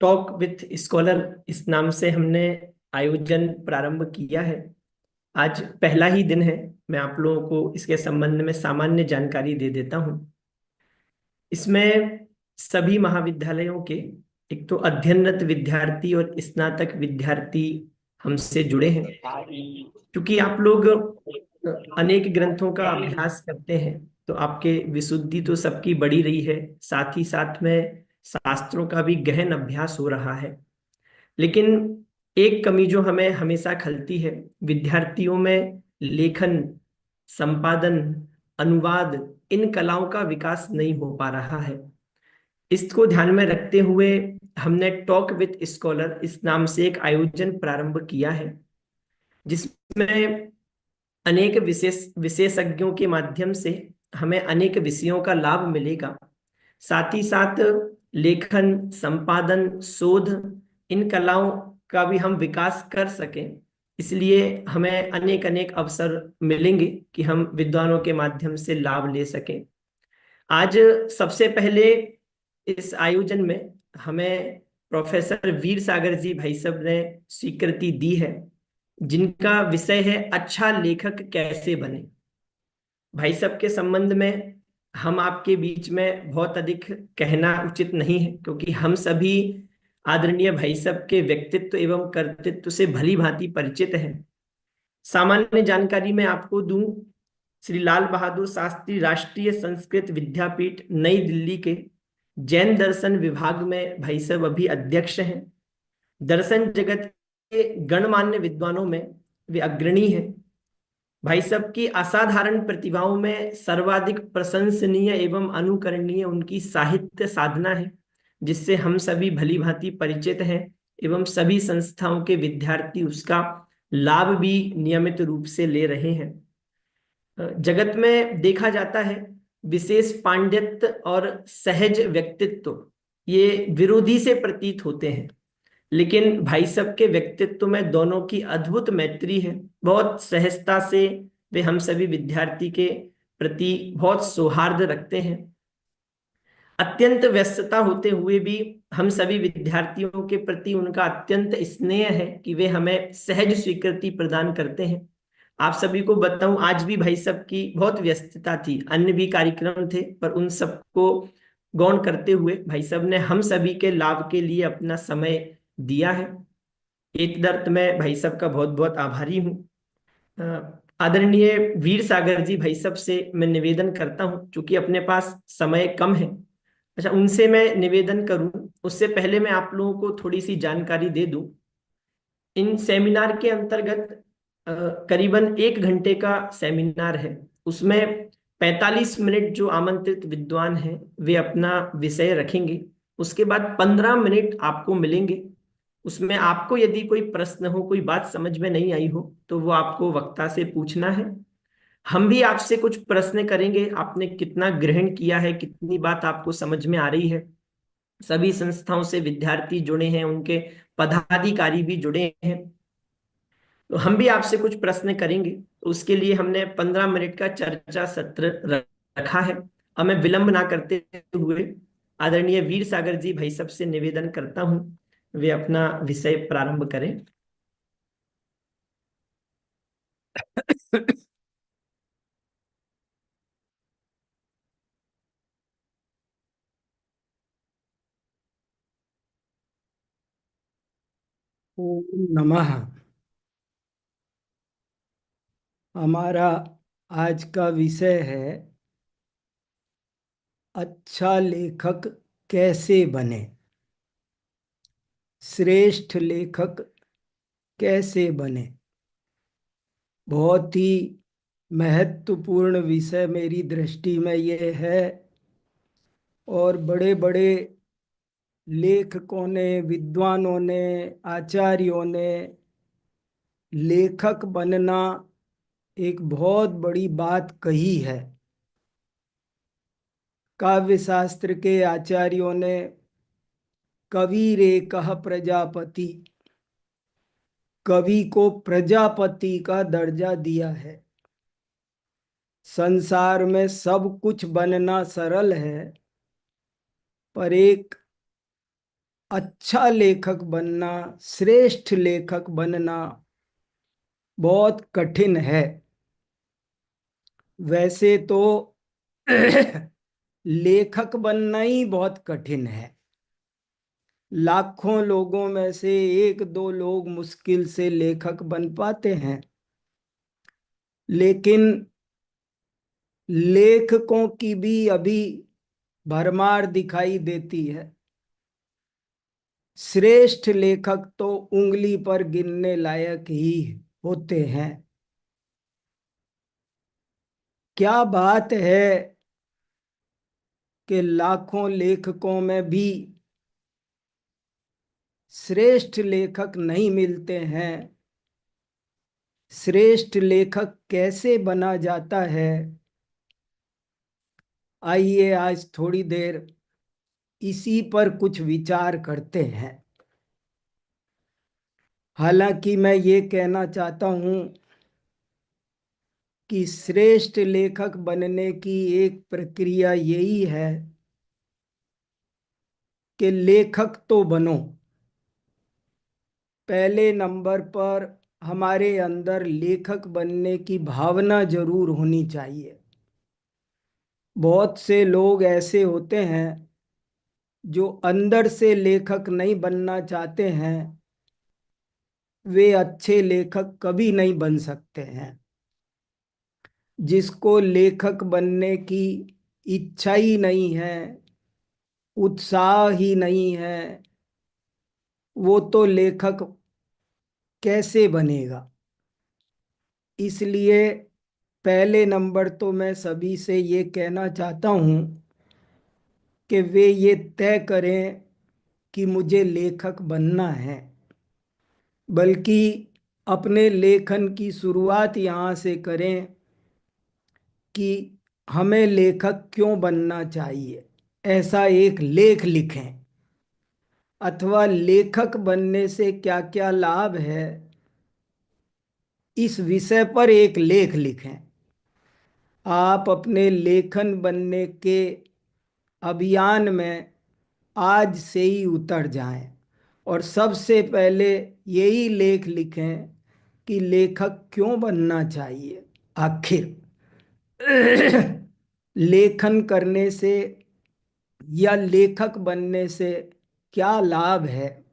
Talk with scholar इस नाम से हमने आयोजन प्रारंभ किया है। आज पहला ही दिन है। मैं आप लोगों को इसके संबंध में सामान्य जानकारी दे देता हूं। इसमें सभी महाविद्यालयों के एक तो अध्ययनरत विद्यार्थी और स्नातक विद्यार्थी हमसे जुड़े हैं। क्योंकि आप लोग अनेक ग्रंथों का अभ्यास करते हैं, तो आपके विशुद्धि तो सबकी बढ़ी रही है, साथ ही साथ में शास्त्रों का भी गहन अभ्यास हो रहा है। लेकिन एक कमी जो हमें हमेशा खलती है, विद्यार्थियों में लेखन, संपादन, अनुवाद, इन कलाओं का विकास नहीं हो पा रहा है। इसको ध्यान में रखते हुए हमने टॉक विथ स्कॉलर इस नाम से एक आयोजन प्रारंभ किया है, जिसमें अनेक विशेषज्ञों के माध्यम से हमें अनेक विषयों का लाभ मिलेगा। साथ ही साथ लेखन, संपादन, शोध, इन कलाओं का भी हम विकास कर सकें। इसलिए हमें अनेक अनेक अवसर मिलेंगे कि हम विद्वानों के माध्यम से लाभ ले सकें। आज सबसे पहले इस आयोजन में हमें प्रोफेसर वीर सागर जी भाई साहब ने स्वीकृति दी है, जिनका विषय है अच्छा लेखक कैसे बने। भाई साहब के संबंध में हम आपके बीच में बहुत अधिक कहना उचित नहीं है, क्योंकि हम सभी आदरणीय भाई साहब के व्यक्तित्व एवं कर्तृत्व से भली भांति परिचित हैं। सामान्य जानकारी मैं आपको दूं, श्री लाल बहादुर शास्त्री राष्ट्रीय संस्कृत विद्यापीठ नई दिल्ली के जैन दर्शन विभाग में भाई साहब अभी अध्यक्ष हैं। दर्शन जगत के गणमान्य विद्वानों में वे अग्रणी हैं। भाई साहब की असाधारण प्रतिभाओं में सर्वाधिक प्रशंसनीय एवं अनुकरणीय उनकी साहित्य साधना है, जिससे हम सभी भली भांति परिचित हैं एवं सभी संस्थाओं के विद्यार्थी उसका लाभ भी नियमित रूप से ले रहे हैं। जगत में देखा जाता है, विशेष पांडित्य और सहज व्यक्तित्व ये विरोधी से प्रतीत होते हैं, लेकिन भाई साहब के व्यक्तित्व में दोनों की अद्भुत मैत्री है। बहुत सहजता से वे हम सभी विद्यार्थी के प्रति बहुत सौहार्द रखते हैं। अत्यंत व्यस्तता होते हुए भी हम सभी विद्यार्थियों के प्रति उनका अत्यंत स्नेह है कि वे हमें सहज स्वीकृति प्रदान करते हैं। आप सभी को बताऊं, आज भी भाई साहब की बहुत व्यस्तता थी, अन्य भी कार्यक्रम थे, पर उन सबको गौण करते हुए भाई साहब ने हम सभी के लाभ के लिए अपना समय दिया है। एक दर्द मैं भाई साहब का बहुत बहुत आभारी हूँ। आदरणीय वीर सागर जी भाई साहब से मैं निवेदन करता हूँ, चूंकि अपने पास समय कम है। अच्छा, उनसे मैं निवेदन करूं उससे पहले मैं आप लोगों को थोड़ी सी जानकारी दे दूं। इन सेमिनार के अंतर्गत करीबन 1 घंटे का सेमिनार है। उसमें 45 मिनट जो आमंत्रित विद्वान हैं वे अपना विषय रखेंगे। उसके बाद 15 मिनट आपको मिलेंगे। उसमें आपको यदि कोई प्रश्न हो, कोई बात समझ में नहीं आई हो, तो वो आपको वक्ता से पूछना है। हम भी आपसे कुछ प्रश्न करेंगे, आपने कितना ग्रहण किया है, कितनी बात आपको समझ में आ रही है। सभी संस्थाओं से विद्यार्थी जुड़े हैं, उनके पदाधिकारी भी जुड़े हैं, तो हम भी आपसे कुछ प्रश्न करेंगे। तो उसके लिए हमने 15 मिनट का चर्चा सत्र रखा है। अब मैं विलंब ना करते हुए आदरणीय वीर सागर जी भाई सबसे निवेदन करता हूं, वे अपना विषय प्रारंभ करें। ओम नमः। हमारा आज का विषय है अच्छा लेखक कैसे बने, श्रेष्ठ लेखक कैसे बने। बहुत ही महत्वपूर्ण विषय मेरी दृष्टि में ये है, और बड़े बड़े लेखकों ने, विद्वानों ने, आचार्यों ने लेखक बनना एक बहुत बड़ी बात कही है। काव्य शास्त्र के आचार्यों ने कवि रे कह प्रजापति, कवि को प्रजापति का दर्जा दिया है। संसार में सब कुछ बनना सरल है, पर एक अच्छा लेखक बनना, श्रेष्ठ लेखक बनना बहुत कठिन है। वैसे तो लेखक बनना ही बहुत कठिन है। लाखों लोगों में से एक दो लोग मुश्किल से लेखक बन पाते हैं। लेकिन लेखकों की भी अभी भरमार दिखाई देती है। श्रेष्ठ लेखक तो उंगली पर गिनने लायक ही होते हैं। क्या बात है कि लाखों लेखकों में भी श्रेष्ठ लेखक नहीं मिलते हैं। श्रेष्ठ लेखक कैसे बना जाता है, आइए आज थोड़ी देर इसी पर कुछ विचार करते हैं। हालांकि मैं ये कहना चाहता हूं कि श्रेष्ठ लेखक बनने की एक प्रक्रिया यही है कि लेखक तो बनो। पहले नंबर पर हमारे अंदर लेखक बनने की भावना जरूर होनी चाहिए। बहुत से लोग ऐसे होते हैं जो अंदर से लेखक नहीं बनना चाहते हैं, वे अच्छे लेखक कभी नहीं बन सकते हैं। जिसको लेखक बनने की इच्छा ही नहीं है, उत्साह ही नहीं है, वो तो लेखक कैसे बनेगा। इसलिए पहले नंबर तो मैं सभी से ये कहना चाहता हूँ कि वे ये तय करें कि मुझे लेखक बनना है। बल्कि अपने लेखन की शुरुआत यहाँ से करें कि हमें लेखक क्यों बनना चाहिए, ऐसा एक लेख लिखें। अथवा लेखक बनने से क्या क्या लाभ है, इस विषय पर एक लेख लिखें। आप अपने लेखन बनने के अभियान में आज से ही उतर जाएं और सबसे पहले यही लेख लिखें कि लेखक क्यों बनना चाहिए। आखिर लेखन करने से या लेखक बनने से क्या लाभ है।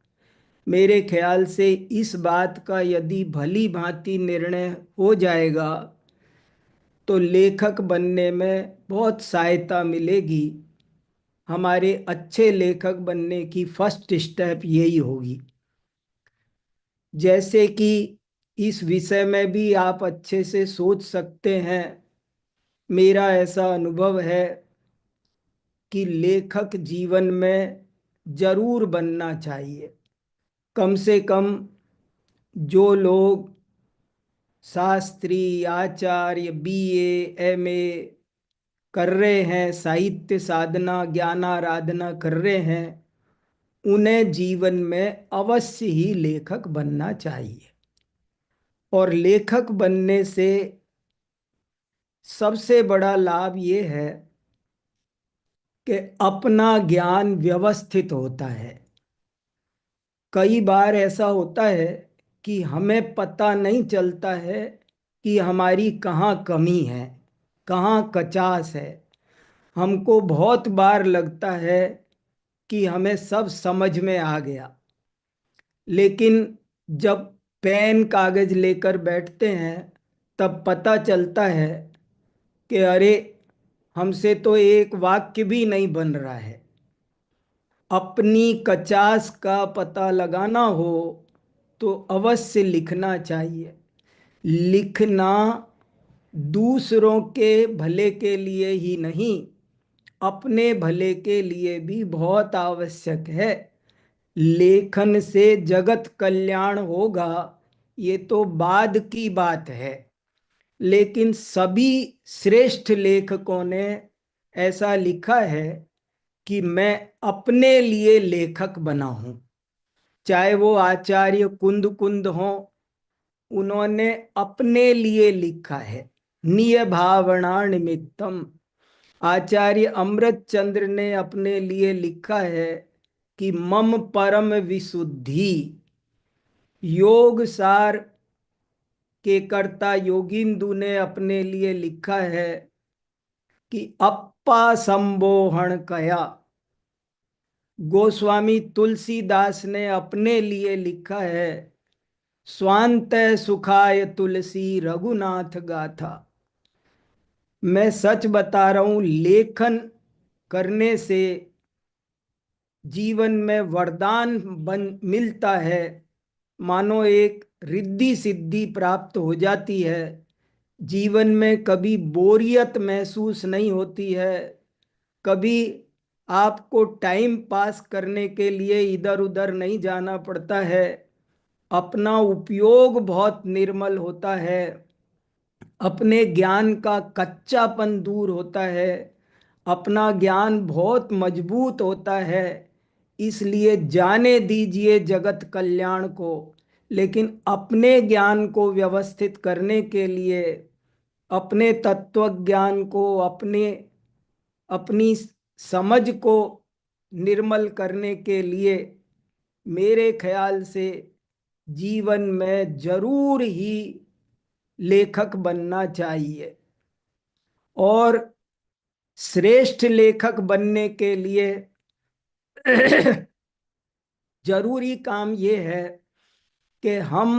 मेरे ख्याल से इस बात का यदि भली भांति निर्णय हो जाएगा तो लेखक बनने में बहुत सहायता मिलेगी। हमारे अच्छे लेखक बनने की फर्स्ट स्टेप यही होगी। जैसे कि इस विषय में भी आप अच्छे से सोच सकते हैं। मेरा ऐसा अनुभव है कि लेखक जीवन में जरूर बनना चाहिए। कम से कम जो लोग शास्त्री, आचार्य, बीए, एमए कर रहे हैं, साहित्य साधना, ज्ञानाराधना कर रहे हैं, उन्हें जीवन में अवश्य ही लेखक बनना चाहिए। और लेखक बनने से सबसे बड़ा लाभ ये है कि अपना ज्ञान व्यवस्थित होता है। कई बार ऐसा होता है कि हमें पता नहीं चलता है कि हमारी कहाँ कमी है, कहाँ कचास है। हमको बहुत बार लगता है कि हमें सब समझ में आ गया। लेकिन जब पेन कागज लेकर बैठते हैं तब पता चलता है कि अरे, हमसे तो एक वाक्य भी नहीं बन रहा है। अपनी कचास का पता लगाना हो तो अवश्य लिखना चाहिए। लिखना दूसरों के भले के लिए ही नहीं, अपने भले के लिए भी बहुत आवश्यक है। लेखन से जगत कल्याण होगा, ये तो बाद की बात है। लेकिन सभी श्रेष्ठ लेखकों ने ऐसा लिखा है कि मैं अपने लिए लेखक बना हूं। चाहे वो आचार्य कुंद कुंद हों, उन्होंने अपने लिए लिखा है। निय भावना निमित्तम। आचार्य अमृत चंद्र ने अपने लिए लिखा है कि मम परम विशुद्धि। योग सार के कर्ता योगिंदु ने अपने लिए लिखा है कि अप्पा संबोहन कया। गोस्वामी तुलसीदास ने अपने लिए लिखा है स्वांत सुखाय तुलसी रघुनाथ गाथा। मैं सच बता रहा हूं, लेखन करने से जीवन में वरदान बन मिलता है, मानो एक रिद्धि सिद्धि प्राप्त हो जाती है। जीवन में कभी बोरियत महसूस नहीं होती है, कभी आपको टाइम पास करने के लिए इधर उधर नहीं जाना पड़ता है, अपना उपयोग बहुत निर्मल होता है, अपने ज्ञान का कच्चापन दूर होता है, अपना ज्ञान बहुत मजबूत होता है। इसलिए जाने दीजिए जगत कल्याण को, लेकिन अपने ज्ञान को व्यवस्थित करने के लिए, अपने तत्व ज्ञान को, अपनी समझ को निर्मल करने के लिए मेरे ख्याल से जीवन में जरूर ही लेखक बनना चाहिए। और श्रेष्ठ लेखक बनने के लिए जरूरी काम ये है कि हम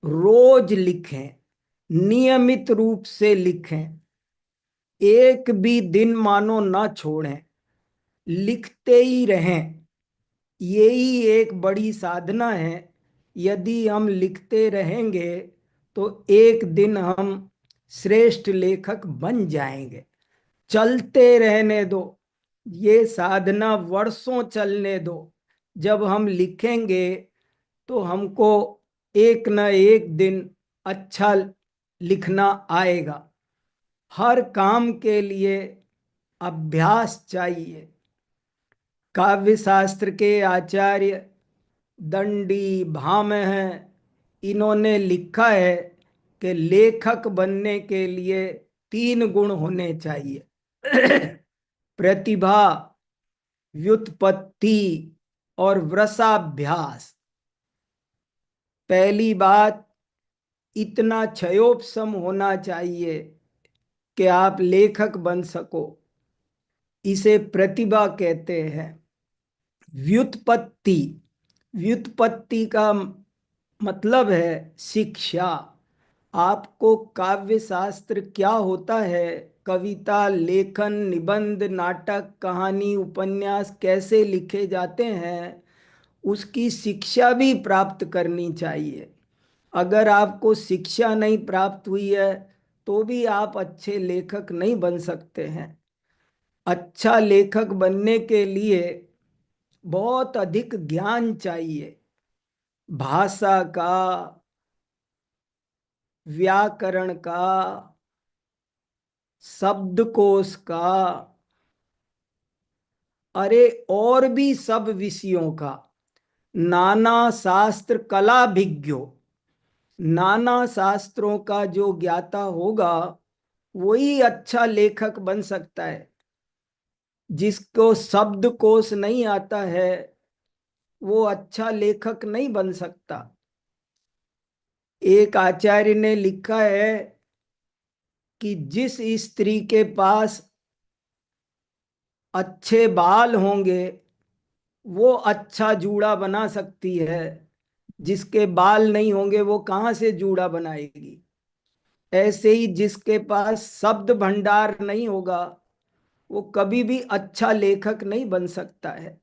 रोज लिखें, नियमित रूप से लिखें, एक भी दिन मानो ना छोड़ें, लिखते ही रहें। यही एक बड़ी साधना है। यदि हम लिखते रहेंगे तो एक दिन हम श्रेष्ठ लेखक बन जाएंगे। चलते रहने दो, ये साधना वर्षों चलने दो। जब हम लिखेंगे तो हमको एक न एक दिन अच्छा लिखना आएगा। हर काम के लिए अभ्यास चाहिए। काव्य शास्त्र के आचार्य दंडी भामह इन्होंने लिखा है कि लेखक बनने के लिए 3 गुण होने चाहिए। प्रतिभा, व्युत्पत्ति और वृषाभ्यास। पहली बात, इतना क्षयोपशम होना चाहिए कि आप लेखक बन सको, इसे प्रतिभा कहते हैं। व्युत्पत्ति, व्युत्पत्ति का मतलब है शिक्षा। आपको काव्य शास्त्र क्या होता है, कविता, लेखन, निबंध, नाटक, कहानी, उपन्यास कैसे लिखे जाते हैं, उसकी शिक्षा भी प्राप्त करनी चाहिए। अगर आपको शिक्षा नहीं प्राप्त हुई है तो भी आप अच्छे लेखक नहीं बन सकते हैं। अच्छा लेखक बनने के लिए बहुत अधिक ज्ञान चाहिए, भाषा का, व्याकरण का, शब्दकोश का, अरे और भी सब विषयों का। नाना शास्त्र कलाभिज्ञो, नाना शास्त्रों का जो ज्ञाता होगा वही अच्छा लेखक बन सकता है। जिसको शब्दकोश नहीं आता है वो अच्छा लेखक नहीं बन सकता। एक आचार्य ने लिखा है कि जिस स्त्री के पास अच्छे बाल होंगे वो अच्छा जूड़ा बना सकती है, जिसके बाल नहीं होंगे वो कहाँ से जूड़ा बनाएगी। ऐसे ही जिसके पास शब्द भंडार नहीं होगा वो कभी भी अच्छा लेखक नहीं बन सकता है।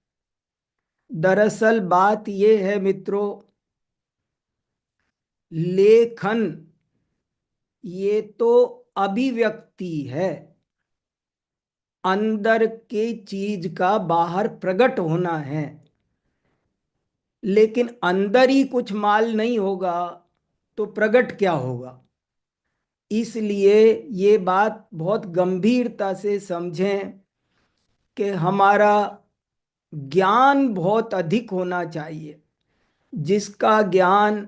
दरअसल बात यह है मित्रों, लेखन ये तो अभिव्यक्ति है, अंदर की चीज का बाहर प्रकट होना है। लेकिन अंदर ही कुछ माल नहीं होगा तो प्रकट क्या होगा। इसलिए ये बात बहुत गंभीरता से समझें कि हमारा ज्ञान बहुत अधिक होना चाहिए। जिसका ज्ञान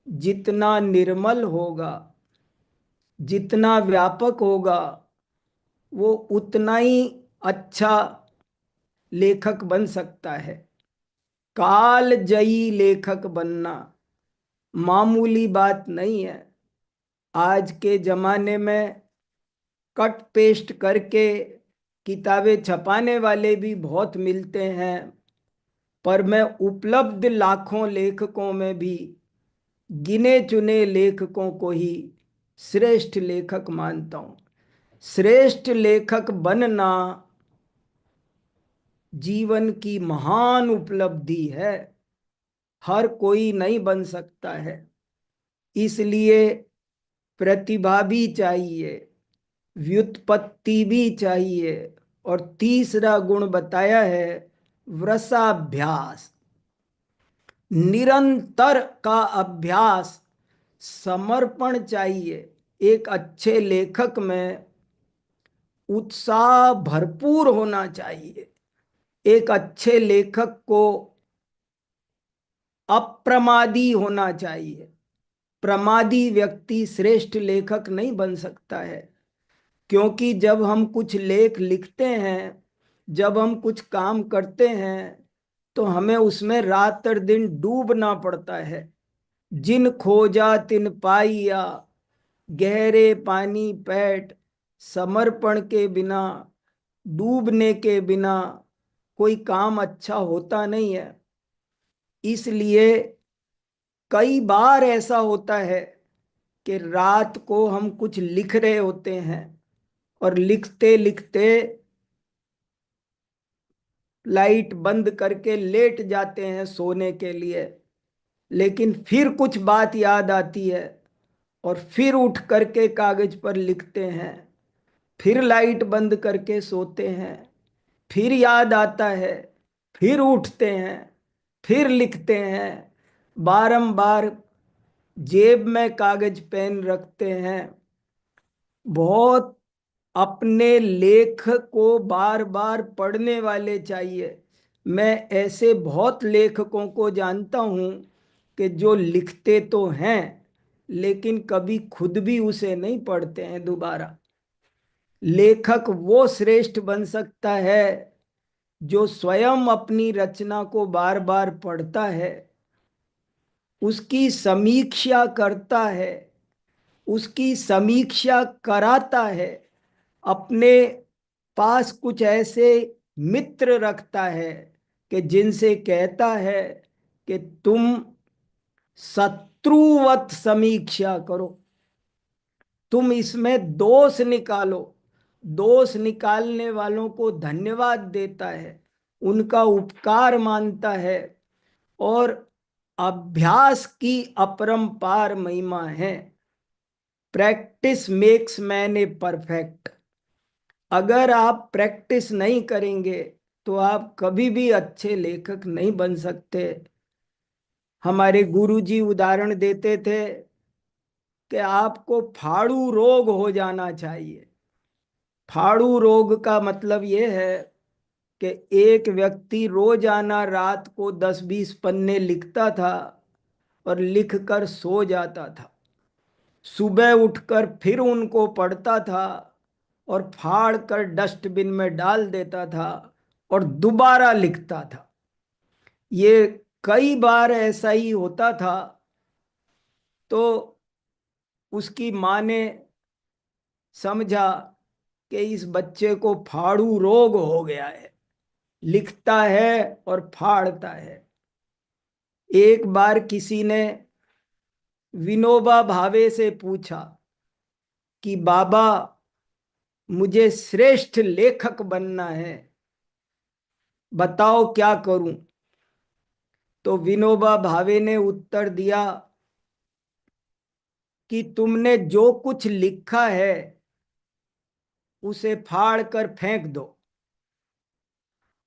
जितना निर्मल होगा, जितना व्यापक होगा, वो उतना ही अच्छा लेखक बन सकता है। काल जयी लेखक बनना मामूली बात नहीं है। आज के जमाने में कट पेस्ट करके किताबें छपाने वाले भी बहुत मिलते हैं, पर मैं उपलब्ध लाखों लेखकों में भी गिने चुने लेखकों को ही श्रेष्ठ लेखक मानता हूँ। श्रेष्ठ लेखक बनना जीवन की महान उपलब्धि है, हर कोई नहीं बन सकता है। इसलिए प्रतिभा भी चाहिए, व्युत्पत्ति भी चाहिए, और तीसरा गुण बताया है वृषाभ्यास, निरंतर का अभ्यास, समर्पण चाहिए। एक अच्छे लेखक में उत्साह भरपूर होना चाहिए। एक अच्छे लेखक को अप्रमादी होना चाहिए। प्रमादी व्यक्ति श्रेष्ठ लेखक नहीं बन सकता है, क्योंकि जब हम कुछ लेख लिखते हैं, जब हम कुछ काम करते हैं, तो हमें उसमें रात और दिन डूबना पड़ता है। जिन खोजा तिन पाइया, गहरे पानी पैठ, समर्पण के बिना, डूबने के बिना कोई काम अच्छा होता नहीं है। इसलिए कई बार ऐसा होता है कि रात को हम कुछ लिख रहे होते हैं और लिखते लिखते लाइट बंद करके लेट जाते हैं सोने के लिए, लेकिन फिर कुछ बात याद आती है और फिर उठ करके कागज पर लिखते हैं, फिर लाइट बंद करके सोते हैं, फिर याद आता है, फिर उठते हैं, फिर लिखते हैं, बारंबार जेब में कागज पेन रखते हैं। बहुत अपने लेख को बार बार पढ़ने वाले चाहिए। मैं ऐसे बहुत लेखकों को जानता हूँ कि जो लिखते तो हैं, लेकिन कभी खुद भी उसे नहीं पढ़ते हैं दोबारा। लेखक वो श्रेष्ठ बन सकता है जो स्वयं अपनी रचना को बार बार पढ़ता है, उसकी समीक्षा करता है, उसकी समीक्षा कराता है, अपने पास कुछ ऐसे मित्र रखता है कि जिनसे कहता है कि तुम शत्रुवत समीक्षा करो, तुम इसमें दोष निकालो। दोष निकालने वालों को धन्यवाद देता है, उनका उपकार मानता है, और अभ्यास की अपरंपार महिमा है। Practice makes man a perfect. अगर आप प्रैक्टिस नहीं करेंगे तो आप कभी भी अच्छे लेखक नहीं बन सकते। हमारे गुरुजी उदाहरण देते थे कि आपको फाड़ू रोग हो जाना चाहिए। फाड़ू रोग का मतलब यह है कि एक व्यक्ति रोजाना रात को 10-20 पन्ने लिखता था और लिखकर सो जाता था। सुबह उठकर फिर उनको पढ़ता था और फाड़ कर डस्टबिन में डाल देता था और दोबारा लिखता था। ये कई बार ऐसा ही होता था। तो उसकी माँ ने समझा कि इस बच्चे को फाड़ू रोग हो गया है, लिखता है और फाड़ता है। एक बार किसी ने विनोबा भावे से पूछा कि बाबा, मुझे श्रेष्ठ लेखक बनना है, बताओ क्या करूं। तो विनोबा भावे ने उत्तर दिया कि तुमने जो कुछ लिखा है उसे फाड़ कर फेंक दो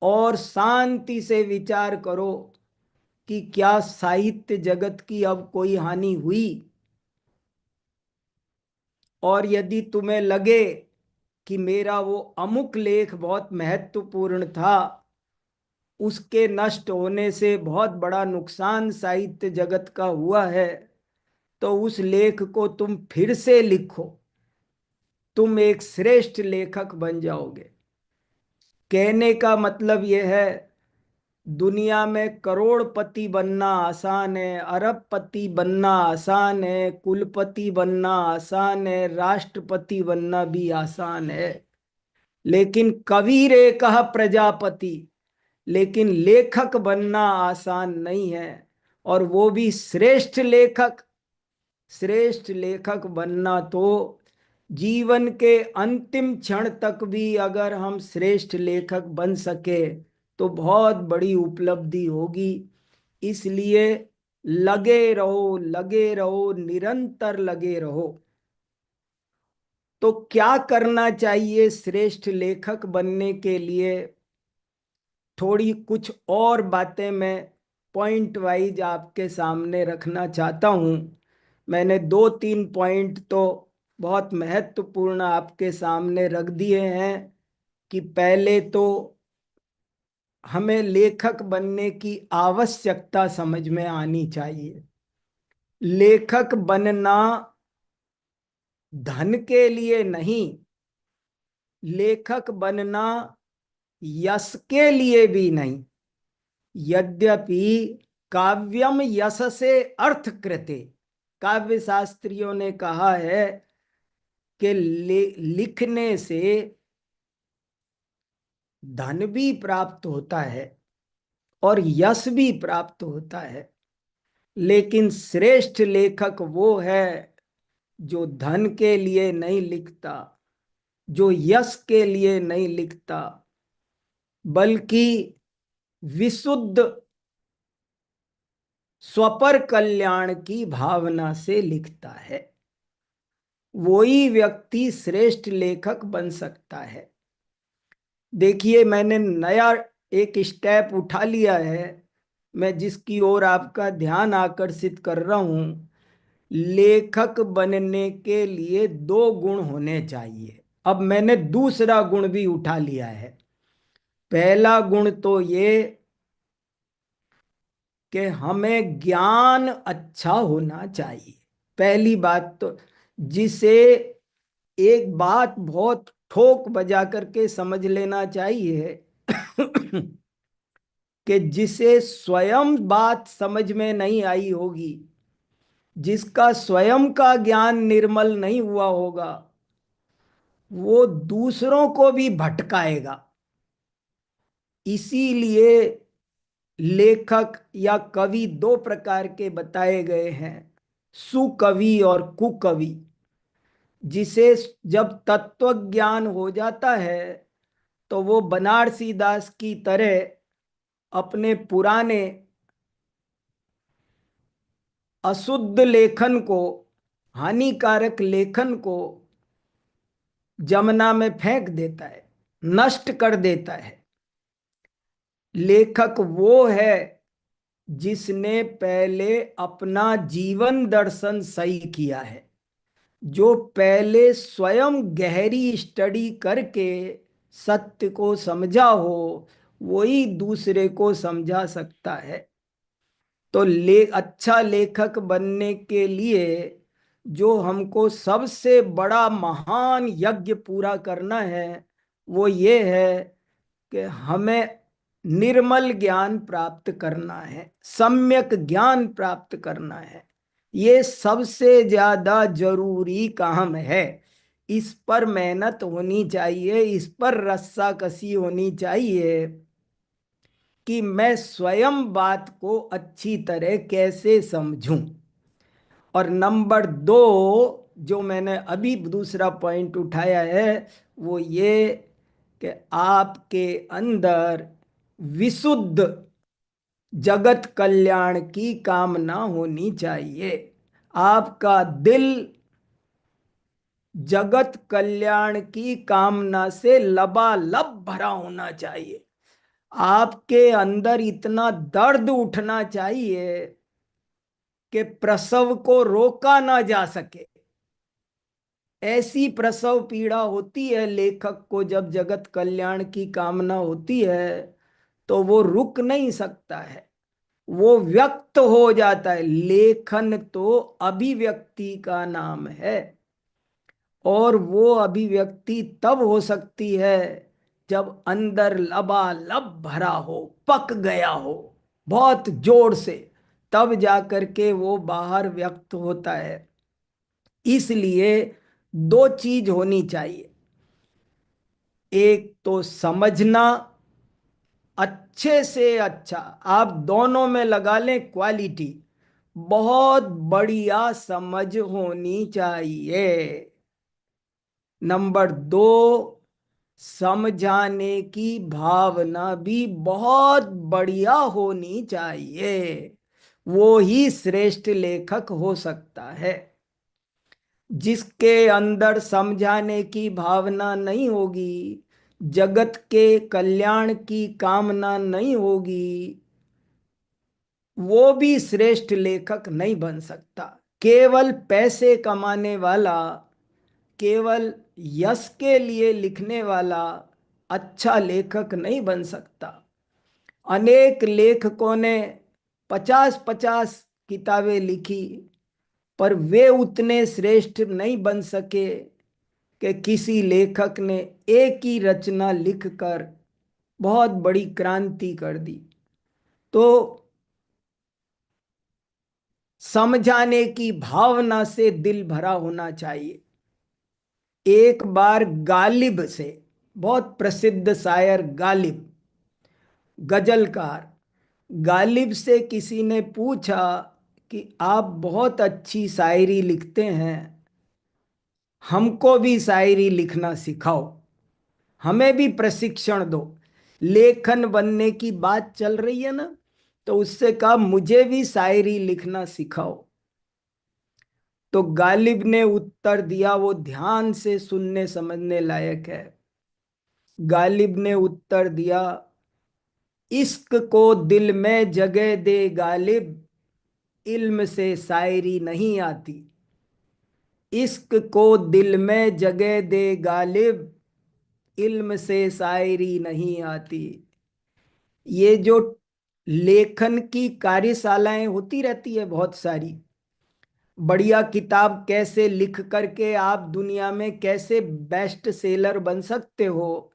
और शांति से विचार करो कि क्या साहित्य जगत की अब कोई हानि हुई। और यदि तुम्हें लगे कि मेरा वो अमुक लेख बहुत महत्वपूर्ण था, उसके नष्ट होने से बहुत बड़ा नुकसान साहित्य जगत का हुआ है, तो उस लेख को तुम फिर से लिखो, तुम एक श्रेष्ठ लेखक बन जाओगे। कहने का मतलब यह है, दुनिया में करोड़पति बनना आसान है, अरबपति बनना आसान है, कुलपति बनना आसान है, राष्ट्रपति बनना भी आसान है, लेकिन कवि रे कह प्रजापति, लेकिन लेखक बनना आसान नहीं है। और वो भी श्रेष्ठ लेखक। श्रेष्ठ लेखक बनना तो जीवन के अंतिम क्षण तक भी अगर हम श्रेष्ठ लेखक बन सके तो बहुत बड़ी उपलब्धि होगी। इसलिए लगे रहो, निरंतर लगे रहो। तो क्या करना चाहिए श्रेष्ठ लेखक बनने के लिए? थोड़ी कुछ और बातें मैं पॉइंट वाइज आपके सामने रखना चाहता हूँ। मैंने दो तीन पॉइंट तो बहुत महत्वपूर्ण आपके सामने रख दिए हैं कि पहले तो हमें लेखक बनने की आवश्यकता समझ में आनी चाहिए। लेखक बनना धन के लिए नहीं, लेखक बनना यश के लिए भी नहीं। यद्यपि काव्यम यश से अर्थ कृते, काव्य शास्त्रियों ने कहा है कि लिखने से धन भी प्राप्त होता है और यश भी प्राप्त होता है, लेकिन श्रेष्ठ लेखक वो है जो धन के लिए नहीं लिखता, जो यश के लिए नहीं लिखता, बल्कि विशुद्ध स्वपर कल्याण की भावना से लिखता है। वही व्यक्ति श्रेष्ठ लेखक बन सकता है। देखिए, मैंने नया एक स्टेप उठा लिया है, मैं जिसकी ओर आपका ध्यान आकर्षित कर रहा हूं। लेखक बनने के लिए दो गुण होने चाहिए। अब मैंने दूसरा गुण भी उठा लिया है। पहला गुण तो ये कि हमें ज्ञान अच्छा होना चाहिए। पहली बात तो, जिसे एक बात बहुत ठोक बजा करके समझ लेना चाहिए कि जिसे स्वयं बात समझ में नहीं आई होगी, जिसका स्वयं का ज्ञान निर्मल नहीं हुआ होगा, वो दूसरों को भी भटकाएगा। इसीलिए लेखक या कवि दो प्रकार के बताए गए हैं, सुकवि और कुकवि। जिसे जब तत्व ज्ञान हो जाता है तो वो बनारसी दास की तरह अपने पुराने अशुद्ध लेखन को, हानिकारक लेखन को जमुना में फेंक देता है, नष्ट कर देता है। लेखक वो है जिसने पहले अपना जीवन दर्शन सही किया है, जो पहले स्वयं गहरी स्टडी करके सत्य को समझा हो, वही दूसरे को समझा सकता है। तो अच्छा लेखक बनने के लिए जो हमको सबसे बड़ा महान यज्ञ पूरा करना है वो ये है कि हमें निर्मल ज्ञान प्राप्त करना है, सम्यक ज्ञान प्राप्त करना है। ये सबसे ज्यादा जरूरी काम है। इस पर मेहनत होनी चाहिए, इस पर रस्साकसी होनी चाहिए कि मैं स्वयं बात को अच्छी तरह कैसे समझूं। और नंबर दो, जो मैंने अभी दूसरा पॉइंट उठाया है, वो ये कि आपके अंदर विशुद्ध जगत कल्याण की कामना होनी चाहिए। आपका दिल जगत कल्याण की कामना से लबालब भरा होना चाहिए। आपके अंदर इतना दर्द उठना चाहिए कि प्रसव को रोका ना जा सके। ऐसी प्रसव पीड़ा होती है लेखक को, जब जगत कल्याण की कामना होती है तो वो रुक नहीं सकता है, वो व्यक्त हो जाता है। लेखन तो अभिव्यक्ति का नाम है, और वो अभिव्यक्ति तब हो सकती है जब अंदर लबालब भरा हो, पक गया हो बहुत जोर से, तब जाकर के वो बाहर व्यक्त होता है। इसलिए दो चीज होनी चाहिए, एक तो समझना, अच्छे से अच्छा, आप दोनों में लगा लें क्वालिटी, बहुत बढ़िया समझ होनी चाहिए। नंबर दो, समझाने की भावना भी बहुत बढ़िया होनी चाहिए। वो ही श्रेष्ठ लेखक हो सकता है। जिसके अंदर समझाने की भावना नहीं होगी, जगत के कल्याण की कामना नहीं होगी, वो भी श्रेष्ठ लेखक नहीं बन सकता। केवल पैसे कमाने वाला, केवल यश के लिए लिखने वाला अच्छा लेखक नहीं बन सकता। अनेक लेखकों ने 50-50 किताबें लिखी, पर वे उतने श्रेष्ठ नहीं बन सके कि किसी लेखक ने एक ही रचना लिखकर बहुत बड़ी क्रांति कर दी। तो समझाने की भावना से दिल भरा होना चाहिए। एक बार गालिब से, बहुत प्रसिद्ध शायर गालिब, गजलकार, गालिब से किसी ने पूछा कि आप बहुत अच्छी शायरी लिखते हैं, हमको भी शायरी लिखना सिखाओ, हमें भी प्रशिक्षण दो। लेखन बनने की बात चल रही है ना, तो उससे कहा मुझे भी शायरी लिखना सिखाओ। तो गालिब ने उत्तर दिया, वो ध्यान से सुनने समझने लायक है। गालिब ने उत्तर दिया, इश्क को दिल में जगह दे गालिब, इल्म से शायरी नहीं आती। इश्क को दिल में जगह दे गालिब, इल्म से शायरी नहीं आती। ये जो लेखन की कार्यशालाएं होती रहती है बहुत सारी, बढ़िया किताब कैसे लिख करके आप दुनिया में कैसे बेस्ट सेलर बन सकते हो,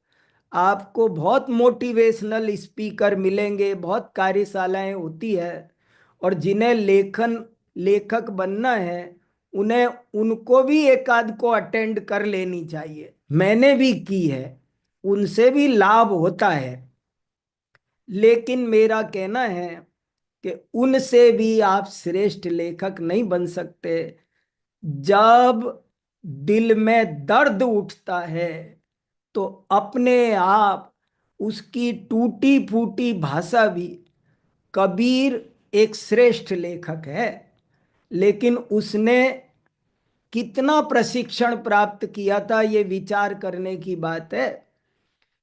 आपको बहुत मोटिवेशनल स्पीकर मिलेंगे, बहुत कार्यशालाएं होती है। और जिन्हें लेखक बनना है, उन्हें उनको भी एक आध को अटेंड कर लेनी चाहिए। मैंने भी की है, उनसे भी लाभ होता है। लेकिन मेरा कहना है कि उनसे भी आप श्रेष्ठ लेखक नहीं बन सकते। जब दिल में दर्द उठता है, तो अपने आप उसकी टूटी फूटी भाषा भी, कबीर एक श्रेष्ठ लेखक है, लेकिन उसने कितना प्रशिक्षण प्राप्त किया था, ये विचार करने की बात है।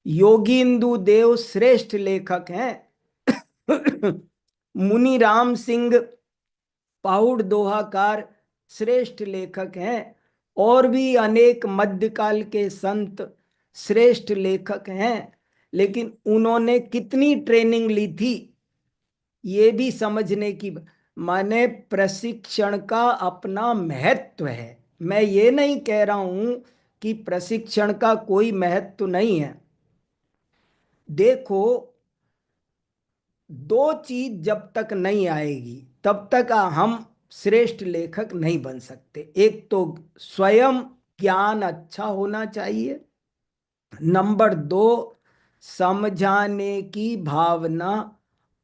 योगींदु देव श्रेष्ठ लेखक हैं। मुनि राम सिंह पाउड दोहाकार श्रेष्ठ लेखक हैं। और भी अनेक मध्यकाल के संत श्रेष्ठ लेखक हैं। लेकिन उन्होंने कितनी ट्रेनिंग ली थी, ये भी समझने की। माने प्रशिक्षण का अपना महत्व है। मैं ये नहीं कह रहा हूं कि प्रशिक्षण का कोई महत्व नहीं है। देखो, दो चीज जब तक नहीं आएगी तब तक हम श्रेष्ठ लेखक नहीं बन सकते। एक तो स्वयं ज्ञान अच्छा होना चाहिए। नंबर दो, समझाने की भावना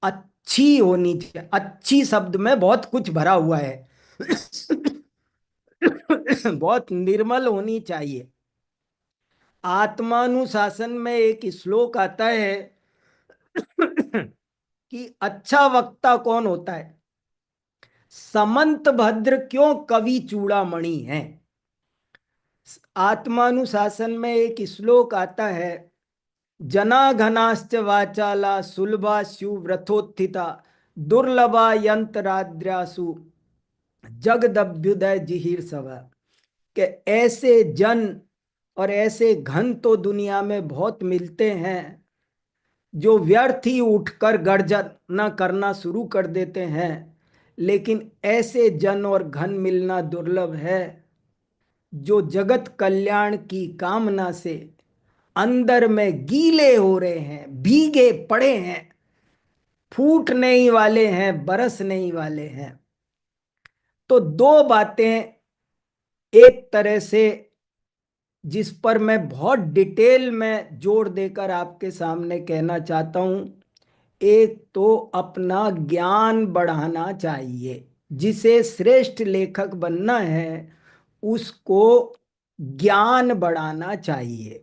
अच्छी होनी चाहिए। अच्छी शब्द में बहुत कुछ भरा हुआ है। बहुत निर्मल होनी चाहिए। आत्मानुशासन में एक श्लोक आता है कि अच्छा वक्ता कौन होता है? समंत भद्र क्यों कवि चूड़ामणि है। आत्मानुशासन में एक श्लोक आता है, जना घनाश्च वाचाला सुलभा व्रथोत्थिता दुर्लभा यंत्राद्रासु जगदभ्युदय जिहिर सभा। कि ऐसे जन और ऐसे घन तो दुनिया में बहुत मिलते हैं, जो व्यर्थ ही उठकर गर्जना करना शुरू कर देते हैं। लेकिन ऐसे जन और घन मिलना दुर्लभ है, जो जगत कल्याण की कामना से अंदर में गीले हो रहे हैं, भीगे पड़े हैं, फूटने ही वाले हैं, बरसने ही वाले हैं। तो दो बातें एक तरह से जिस पर मैं बहुत डिटेल में जोर देकर आपके सामने कहना चाहता हूं। एक तो अपना ज्ञान बढ़ाना चाहिए। जिसे श्रेष्ठ लेखक बनना है उसको ज्ञान बढ़ाना चाहिए।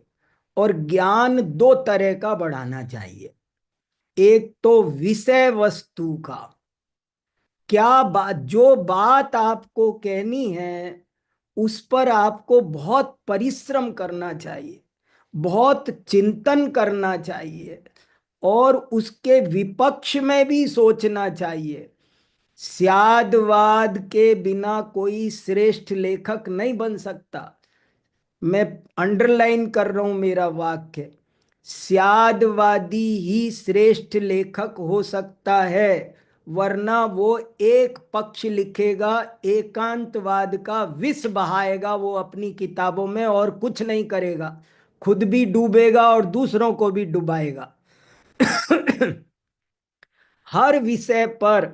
और ज्ञान दो तरह का बढ़ाना चाहिए। एक तो विषय वस्तु का, क्या बात, जो बात आपको कहनी है उस पर आपको बहुत परिश्रम करना चाहिए, बहुत चिंतन करना चाहिए, और उसके विपक्ष में भी सोचना चाहिए। स्यादवाद के बिना कोई श्रेष्ठ लेखक नहीं बन सकता। मैं अंडरलाइन कर रहा हूं मेरा वाक्य। स्यादवादी ही श्रेष्ठ लेखक हो सकता है, वरना वो एक पक्ष लिखेगा, एकांतवाद का विष बहाएगा वो अपनी किताबों में, और कुछ नहीं करेगा, खुद भी डूबेगा और दूसरों को भी डुबाएगा। हर विषय पर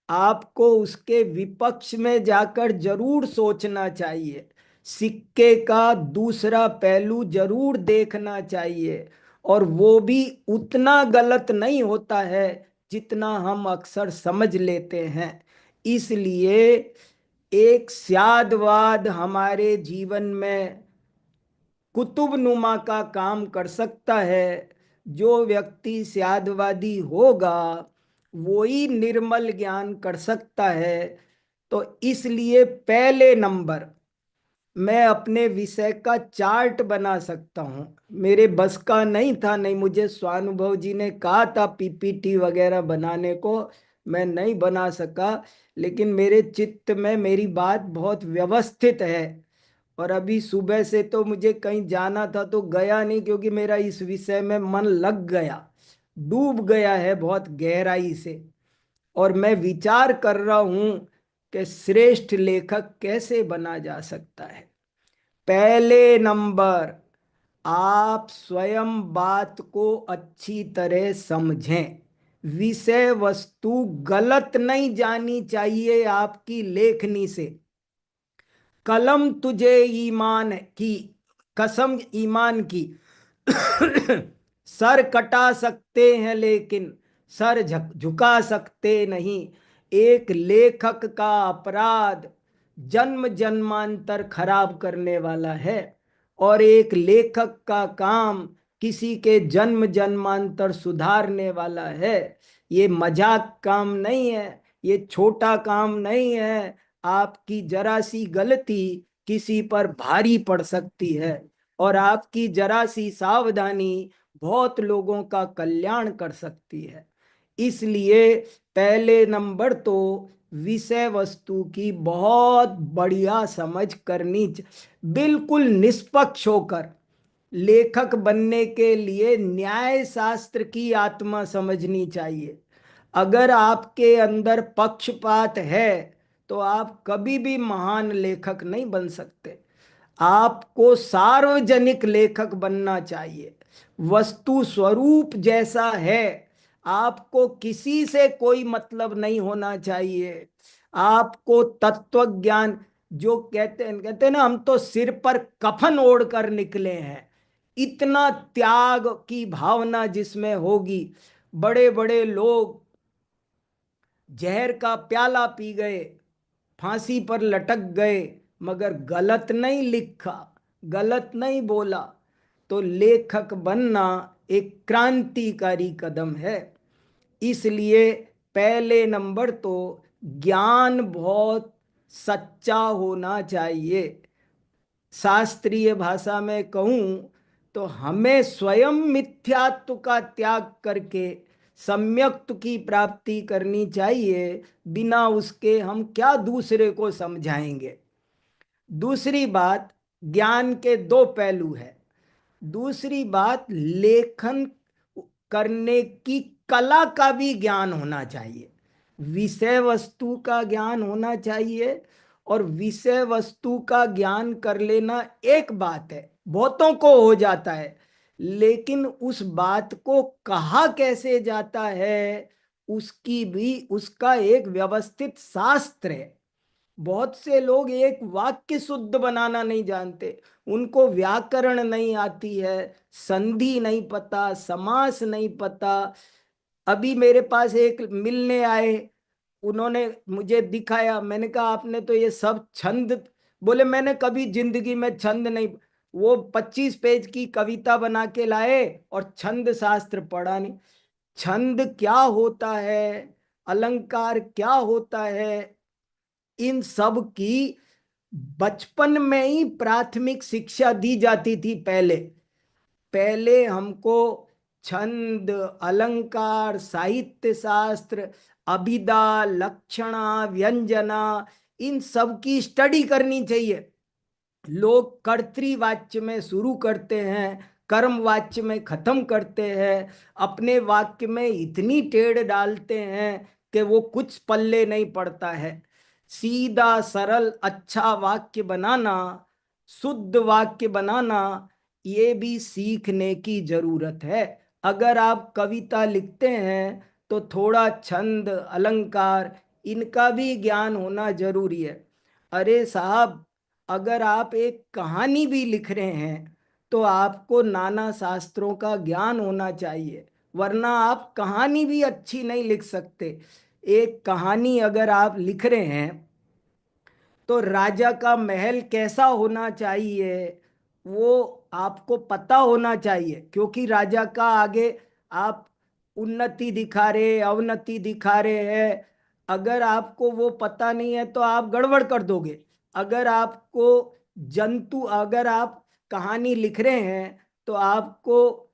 आपको उसके विपक्ष में जाकर जरूर सोचना चाहिए। सिक्के का दूसरा पहलू जरूर देखना चाहिए, और वो भी उतना गलत नहीं होता है जितना हम अक्सर समझ लेते हैं। इसलिए एक स्यादवाद हमारे जीवन में कुतुब नुमा का काम कर सकता है। जो व्यक्ति स्यादवादी होगा वो ही निर्मल ज्ञान कर सकता है। तो इसलिए पहले नंबर मैं अपने विषय का चार्ट बना सकता हूँ। मेरे बस का नहीं था, नहीं, मुझे स्वानुभव जी ने कहा था पीपीटी वगैरह बनाने को, मैं नहीं बना सका। लेकिन मेरे चित्त में मेरी बात बहुत व्यवस्थित है। और अभी सुबह से तो मुझे कहीं जाना था तो गया नहीं, क्योंकि मेरा इस विषय में मन लग गया, डूब गया है बहुत गहराई से। और मैं विचार कर रहा हूं कि श्रेष्ठ लेखक कैसे बना जा सकता है। पहले नंबर, आप स्वयं बात को अच्छी तरह समझें। विषय वस्तु गलत नहीं जानी चाहिए आपकी लेखनी से। कलम तुझे ईमान की, कसम ईमान की, सर कटा सकते हैं लेकिन सर झुका सकते नहीं। एक लेखक का अपराध जन्म जन्मांतर खराब करने वाला है, और एक लेखक का काम किसी के जन्म जन्मांतर सुधारने वाला है। ये मजाक काम नहीं है, ये छोटा काम नहीं है। आपकी जरा सी गलती किसी पर भारी पड़ सकती है, और आपकी जरा सी सावधानी बहुत लोगों का कल्याण कर सकती है। इसलिए पहले नंबर तो विषय वस्तु की बहुत बढ़िया समझ करनी, बिल्कुल निष्पक्ष होकर। लेखक बनने के लिए न्याय शास्त्र की आत्मा समझनी चाहिए। अगर आपके अंदर पक्षपात है तो आप कभी भी महान लेखक नहीं बन सकते। आपको सार्वजनिक लेखक बनना चाहिए। वस्तु स्वरूप जैसा है, आपको किसी से कोई मतलब नहीं होना चाहिए। आपको तत्व ज्ञान, जो कहते हैं ना, हम तो सिर पर कफन ओढ़ कर निकले हैं। इतना त्याग की भावना जिसमें होगी। बड़े बड़े लोग जहर का प्याला पी गए, फांसी पर लटक गए, मगर गलत नहीं लिखा, गलत नहीं बोला। तो लेखक बनना एक क्रांतिकारी कदम है। इसलिए पहले नंबर तो ज्ञान बहुत सच्चा होना चाहिए। शास्त्रीय भाषा में कहूं तो हमें स्वयं मिथ्यात्व का त्याग करके सम्यक्त्व की प्राप्ति करनी चाहिए। बिना उसके हम क्या दूसरे को समझाएंगे। दूसरी बात, ज्ञान के दो पहलू है। दूसरी बात, लेखन करने की कला का भी ज्ञान होना चाहिए। विषय वस्तु का ज्ञान होना चाहिए, और विषय वस्तु का ज्ञान कर लेना एक बात है, बहुतों को हो जाता है। लेकिन उस बात को कहा कैसे जाता है उसकी भी, उसका एक व्यवस्थित शास्त्र है। बहुत से लोग एक वाक्य शुद्ध बनाना नहीं जानते, उनको व्याकरण नहीं आती है, संधि नहीं पता, समास नहीं पता। अभी मेरे पास एक मिलने आए, उन्होंने मुझे दिखाया, मैंने कहा आपने तो ये सब छंद, बोले मैंने कभी जिंदगी में छंद नहीं। वो 25 पेज की कविता बना के लाए और छंद शास्त्र पढ़ा नहीं। छंद क्या होता है, अलंकार क्या होता है, इन सब की बचपन में ही प्राथमिक शिक्षा दी जाती थी। पहले पहले हमको छंद, अलंकार, साहित्य शास्त्र, अभिधा, लक्षणा, व्यंजना, इन सब की स्टडी करनी चाहिए। लोग कर्तृवाच्य में शुरू करते हैं, कर्म वाच्य में खत्म करते हैं, अपने वाक्य में इतनी टेढ़ डालते हैं कि वो कुछ पल्ले नहीं पड़ता है। सीधा सरल अच्छा वाक्य बनाना, शुद्ध वाक्य बनाना, ये भी सीखने की जरूरत है। अगर आप कविता लिखते हैं तो थोड़ा छंद, अलंकार, इनका भी ज्ञान होना जरूरी है। अरे साहब, अगर आप एक कहानी भी लिख रहे हैं तो आपको नाना शास्त्रों का ज्ञान होना चाहिए, वरना आप कहानी भी अच्छी नहीं लिख सकते। एक कहानी अगर आप लिख रहे हैं तो राजा का महल कैसा होना चाहिए वो आपको पता होना चाहिए, क्योंकि राजा का आगे आप उन्नति दिखा रहे, अवनति दिखा रहे हैं। अगर आपको वो पता नहीं है तो आप गड़बड़ कर दोगे। अगर आपको जंतु, अगर आप कहानी लिख रहे हैं तो आपको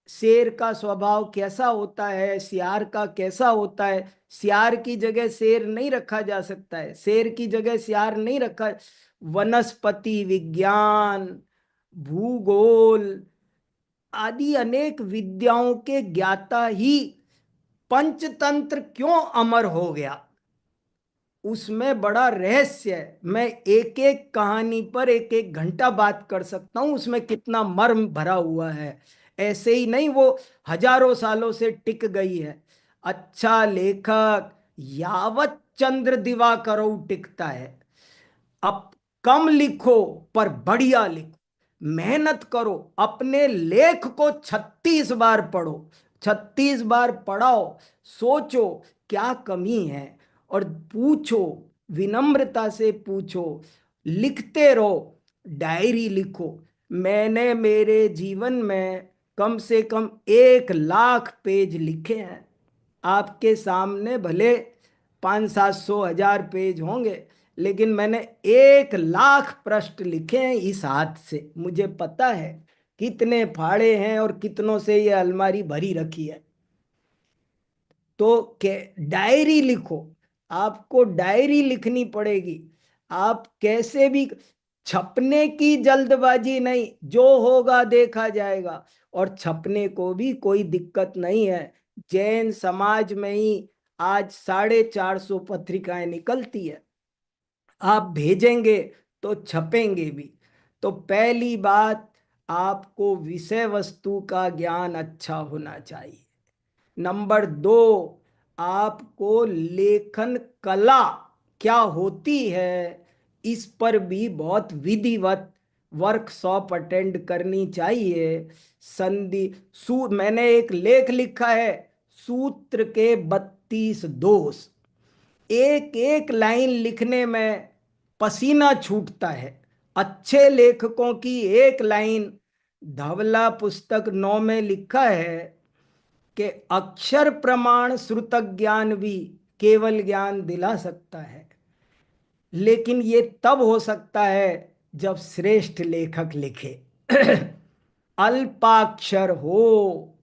शेर का स्वभाव कैसा होता है, सियार का कैसा होता है, सियार की जगह शेर नहीं रखा जा सकता है, शेर की जगह सियार नहीं रखा। वनस्पति विज्ञान, भूगोल आदि अनेक विद्याओं के ज्ञाता ही पंचतंत्र क्यों अमर हो गया, उसमें बड़ा रहस्य है। मैं एक एक कहानी पर एक एक घंटा बात कर सकता हूं, उसमें कितना मर्म भरा हुआ है। ऐसे ही नहीं वो हजारों सालों से टिक गई है। अच्छा लेखक यावत चंद्र दिवाकरौ टिकता है। अब कम लिखो पर बढ़िया लिखो, मेहनत करो, अपने लेख को 36 बार पढ़ो, 36 बार पढ़ाओ, सोचो क्या कमी है और पूछो, विनम्रता से पूछो, लिखते रहो, डायरी लिखो। मैंने मेरे जीवन में कम से कम 1 लाख पेज लिखे हैं। आपके सामने भले 500-700 हजार पेज होंगे, लेकिन मैंने 1 लाख पृष्ठ लिखे हैं इस हाथ से। मुझे पता है कितने फाड़े हैं और कितनों से ये अलमारी भरी रखी है। तो डायरी लिखो, आपको डायरी लिखनी पड़ेगी। आप कैसे भी, छपने की जल्दबाजी नहीं, जो होगा देखा जाएगा। और छपने को भी कोई दिक्कत नहीं है। जैन समाज में ही आज 450 पत्रिकाएं निकलती है, आप भेजेंगे तो छपेंगे भी। तो पहली बात, आपको विषय वस्तु का ज्ञान अच्छा होना चाहिए। नंबर 2, आपको लेखन कला क्या होती है इस पर भी बहुत विधिवत वर्कशॉप अटेंड करनी चाहिए। संधि, मैंने एक लेख लिखा है, सूत्र के 32 दोष। एक एक लाइन लिखने में पसीना छूटता है। अच्छे लेखकों की एक लाइन, धवला पुस्तक 9 में लिखा है कि अक्षर प्रमाण श्रुत ज्ञान भी केवल ज्ञान दिला सकता है, लेकिन ये तब हो सकता है जब श्रेष्ठ लेखक लिखे। अल्पाक्षर हो,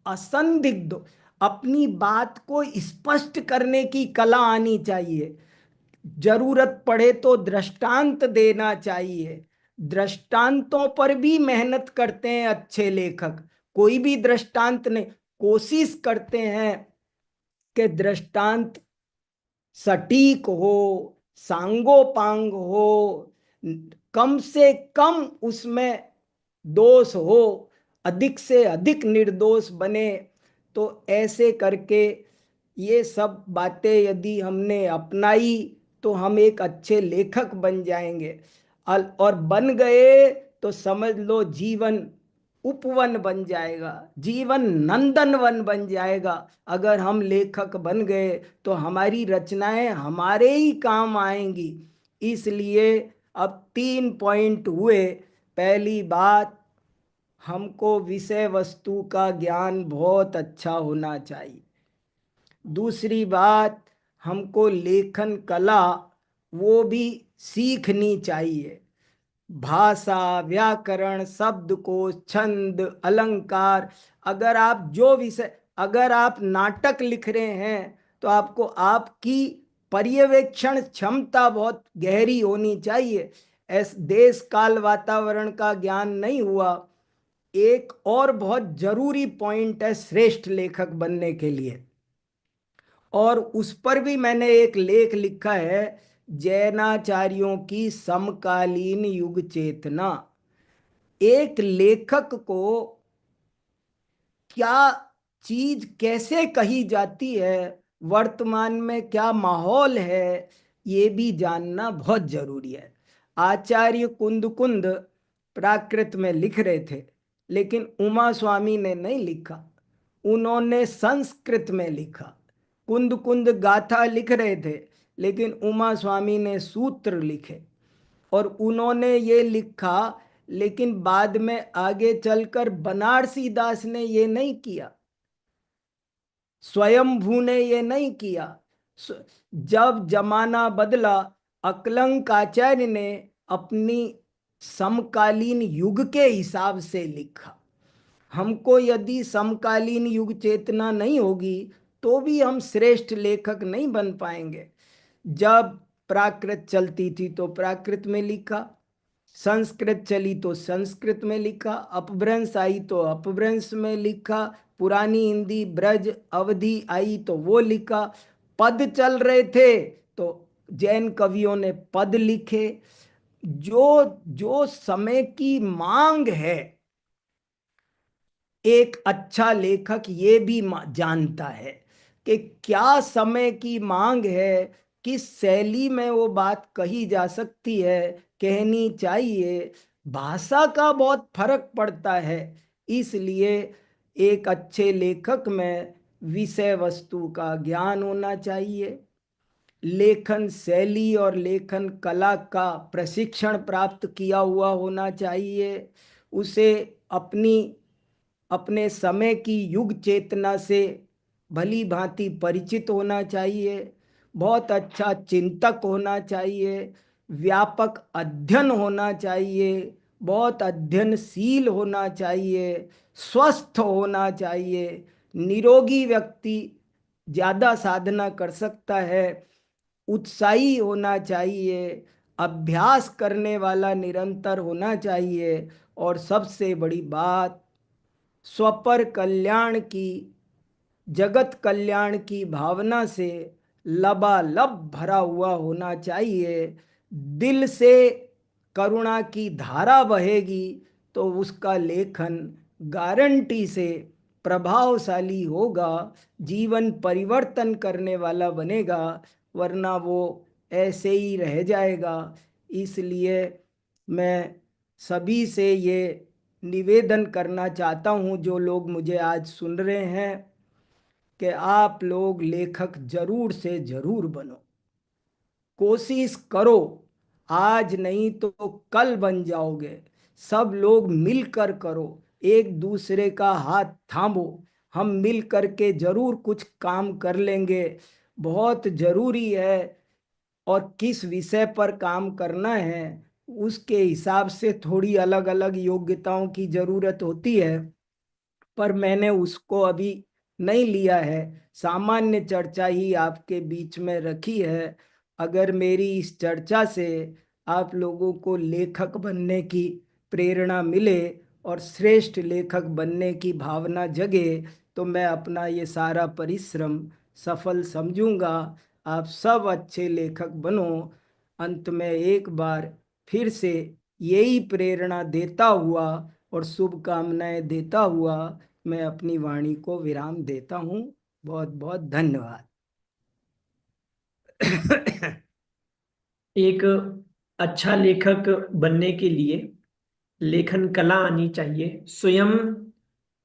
असंदिग्ध, अपनी बात को स्पष्ट करने की कला आनी चाहिए। जरूरत पड़े तो दृष्टांत देना चाहिए। दृष्टांतों पर भी मेहनत करते हैं अच्छे लेखक। कोई भी दृष्टांत नहीं, कोशिश करते हैं कि दृष्टांत सटीक हो, सांगोपांग हो, कम से कम उसमें दोष हो, अधिक से अधिक निर्दोष बने। तो ऐसे करके ये सब बातें यदि हमने अपनाई तो हम एक अच्छे लेखक बन जाएंगे। और बन गए तो समझ लो जीवन उपवन बन जाएगा, जीवन नंदनवन बन जाएगा। अगर हम लेखक बन गए तो हमारी रचनाएं हमारे ही काम आएंगी। इसलिए अब 3 पॉइंट हुए। पहली बात, हमको विषय वस्तु का ज्ञान बहुत अच्छा होना चाहिए। दूसरी बात, हमको लेखन कला वो भी सीखनी चाहिए। भाषा, व्याकरण, शब्दकोश, छंद, अलंकार। अगर आप जो विषय, अगर आप नाटक लिख रहे हैं तो आपको आपकी पर्यवेक्षण क्षमता बहुत गहरी होनी चाहिए। ऐस देश काल वातावरण का ज्ञान नहीं हुआ। एक और बहुत जरूरी पॉइंट है श्रेष्ठ लेखक बनने के लिए, और उस पर भी मैंने एक लेख लिखा है, जैनाचार्यों की समकालीन युग चेतना। एक लेखक को क्या चीज कैसे कही जाती है, वर्तमान में क्या माहौल है, ये भी जानना बहुत जरूरी है। आचार्य कुंद कुंद प्राकृत में लिख रहे थे, लेकिन उमा स्वामी ने नहीं लिखा, उन्होंने संस्कृत में लिखा। कुंद कुंद गाथा लिख रहे थे, लेकिन उमा स्वामी ने सूत्र लिखे। और उन्होंने ये लिखा, लेकिन बाद में आगे चलकर बनारसी दास ने ये नहीं किया, स्वयंभू ने ये नहीं किया। जब जमाना बदला, अकलंक आचार्य ने अपनी समकालीन युग के हिसाब से लिखा। हमको यदि समकालीन युग चेतना नहीं होगी तो भी हम श्रेष्ठ लेखक नहीं बन पाएंगे। जब प्राकृत चलती थी तो प्राकृत में लिखा, संस्कृत चली तो संस्कृत में लिखा, अपभ्रंश आई तो अपभ्रंश में लिखा, पुरानी हिंदी ब्रज अवधि आई तो वो लिखा, पद चल रहे थे तो जैन कवियों ने पद लिखे। जो जो समय की मांग है, एक अच्छा लेखक ये भी जानता है कि क्या समय की मांग है, किस शैली में वो बात कही जा सकती है, कहनी चाहिए। भाषा का बहुत फर्क पड़ता है। इसलिए एक अच्छे लेखक में विषय वस्तु का ज्ञान होना चाहिए, लेखन शैली और लेखन कला का प्रशिक्षण प्राप्त किया हुआ होना चाहिए, उसे अपनी अपने समय की युग चेतना से भली भांति परिचित होना चाहिए, बहुत अच्छा चिंतक होना चाहिए, व्यापक अध्ययन होना चाहिए, बहुत अध्ययनशील होना चाहिए, स्वस्थ होना चाहिए। निरोगी व्यक्ति ज़्यादा साधना कर सकता है, उत्साही होना चाहिए, अभ्यास करने वाला निरंतर होना चाहिए, और सबसे बड़ी बात, स्वपर कल्याण की, जगत कल्याण की भावना से लबालब भरा हुआ होना चाहिए। दिल से करुणा की धारा बहेगी तो उसका लेखन गारंटी से प्रभावशाली होगा, जीवन परिवर्तन करने वाला बनेगा, वरना वो ऐसे ही रह जाएगा। इसलिए मैं सभी से ये निवेदन करना चाहता हूँ, जो लोग मुझे आज सुन रहे हैं, कि आप लोग लेखक जरूर से जरूर बनो, कोशिश करो। आज नहीं तो कल बन जाओगे। सब लोग मिलकर करो, एक दूसरे का हाथ थामो, हम मिल करके जरूर कुछ काम कर लेंगे। बहुत जरूरी है, और किस विषय पर काम करना है उसके हिसाब से थोड़ी अलग अलग योग्यताओं की जरूरत होती है, पर मैंने उसको अभी नहीं लिया है। सामान्य चर्चा ही आपके बीच में रखी है। अगर मेरी इस चर्चा से आप लोगों को लेखक बनने की प्रेरणा मिले और श्रेष्ठ लेखक बनने की भावना जगे, तो मैं अपना ये सारा परिश्रम सफल समझूंगा। आप सब अच्छे लेखक बनो। अंत में एक बार फिर से यही प्रेरणा देता हुआ और शुभकामनाएं देता हुआ मैं अपनी वाणी को विराम देता हूँ। बहुत बहुत धन्यवाद। एक अच्छा लेखक बनने के लिए लेखन कला आनी चाहिए, स्वयं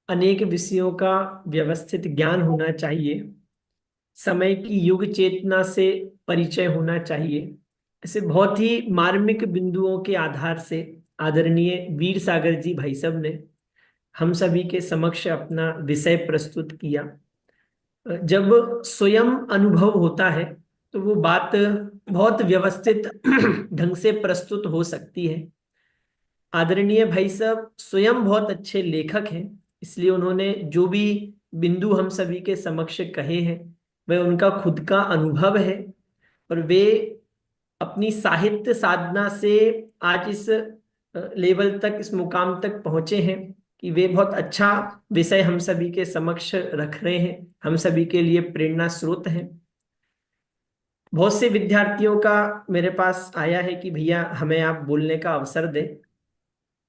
अनेक विषयों का व्यवस्थित ज्ञान होना चाहिए, समय की युग चेतना से परिचय होना चाहिए। ऐसे बहुत ही मार्मिक बिंदुओं के आधार से आदरणीय वीर सागर जी भाई साहब ने हम सभी के समक्ष अपना विषय प्रस्तुत किया। जब स्वयं अनुभव होता है तो वो बात बहुत व्यवस्थित ढंग से प्रस्तुत हो सकती है। आदरणीय भाई साहब स्वयं बहुत अच्छे लेखक हैं, इसलिए उन्होंने जो भी बिंदु हम सभी के समक्ष कहे हैं वह उनका खुद का अनुभव है, और वे अपनी साहित्य साधना से आज इस लेवल तक, इस मुकाम तक पहुंचे हैं कि वे बहुत अच्छा विषय हम सभी के समक्ष रख रहे हैं, हम सभी के लिए प्रेरणा स्रोत हैं। बहुत से विद्यार्थियों का मेरे पास आया है कि भैया हमें आप बोलने का अवसर दें।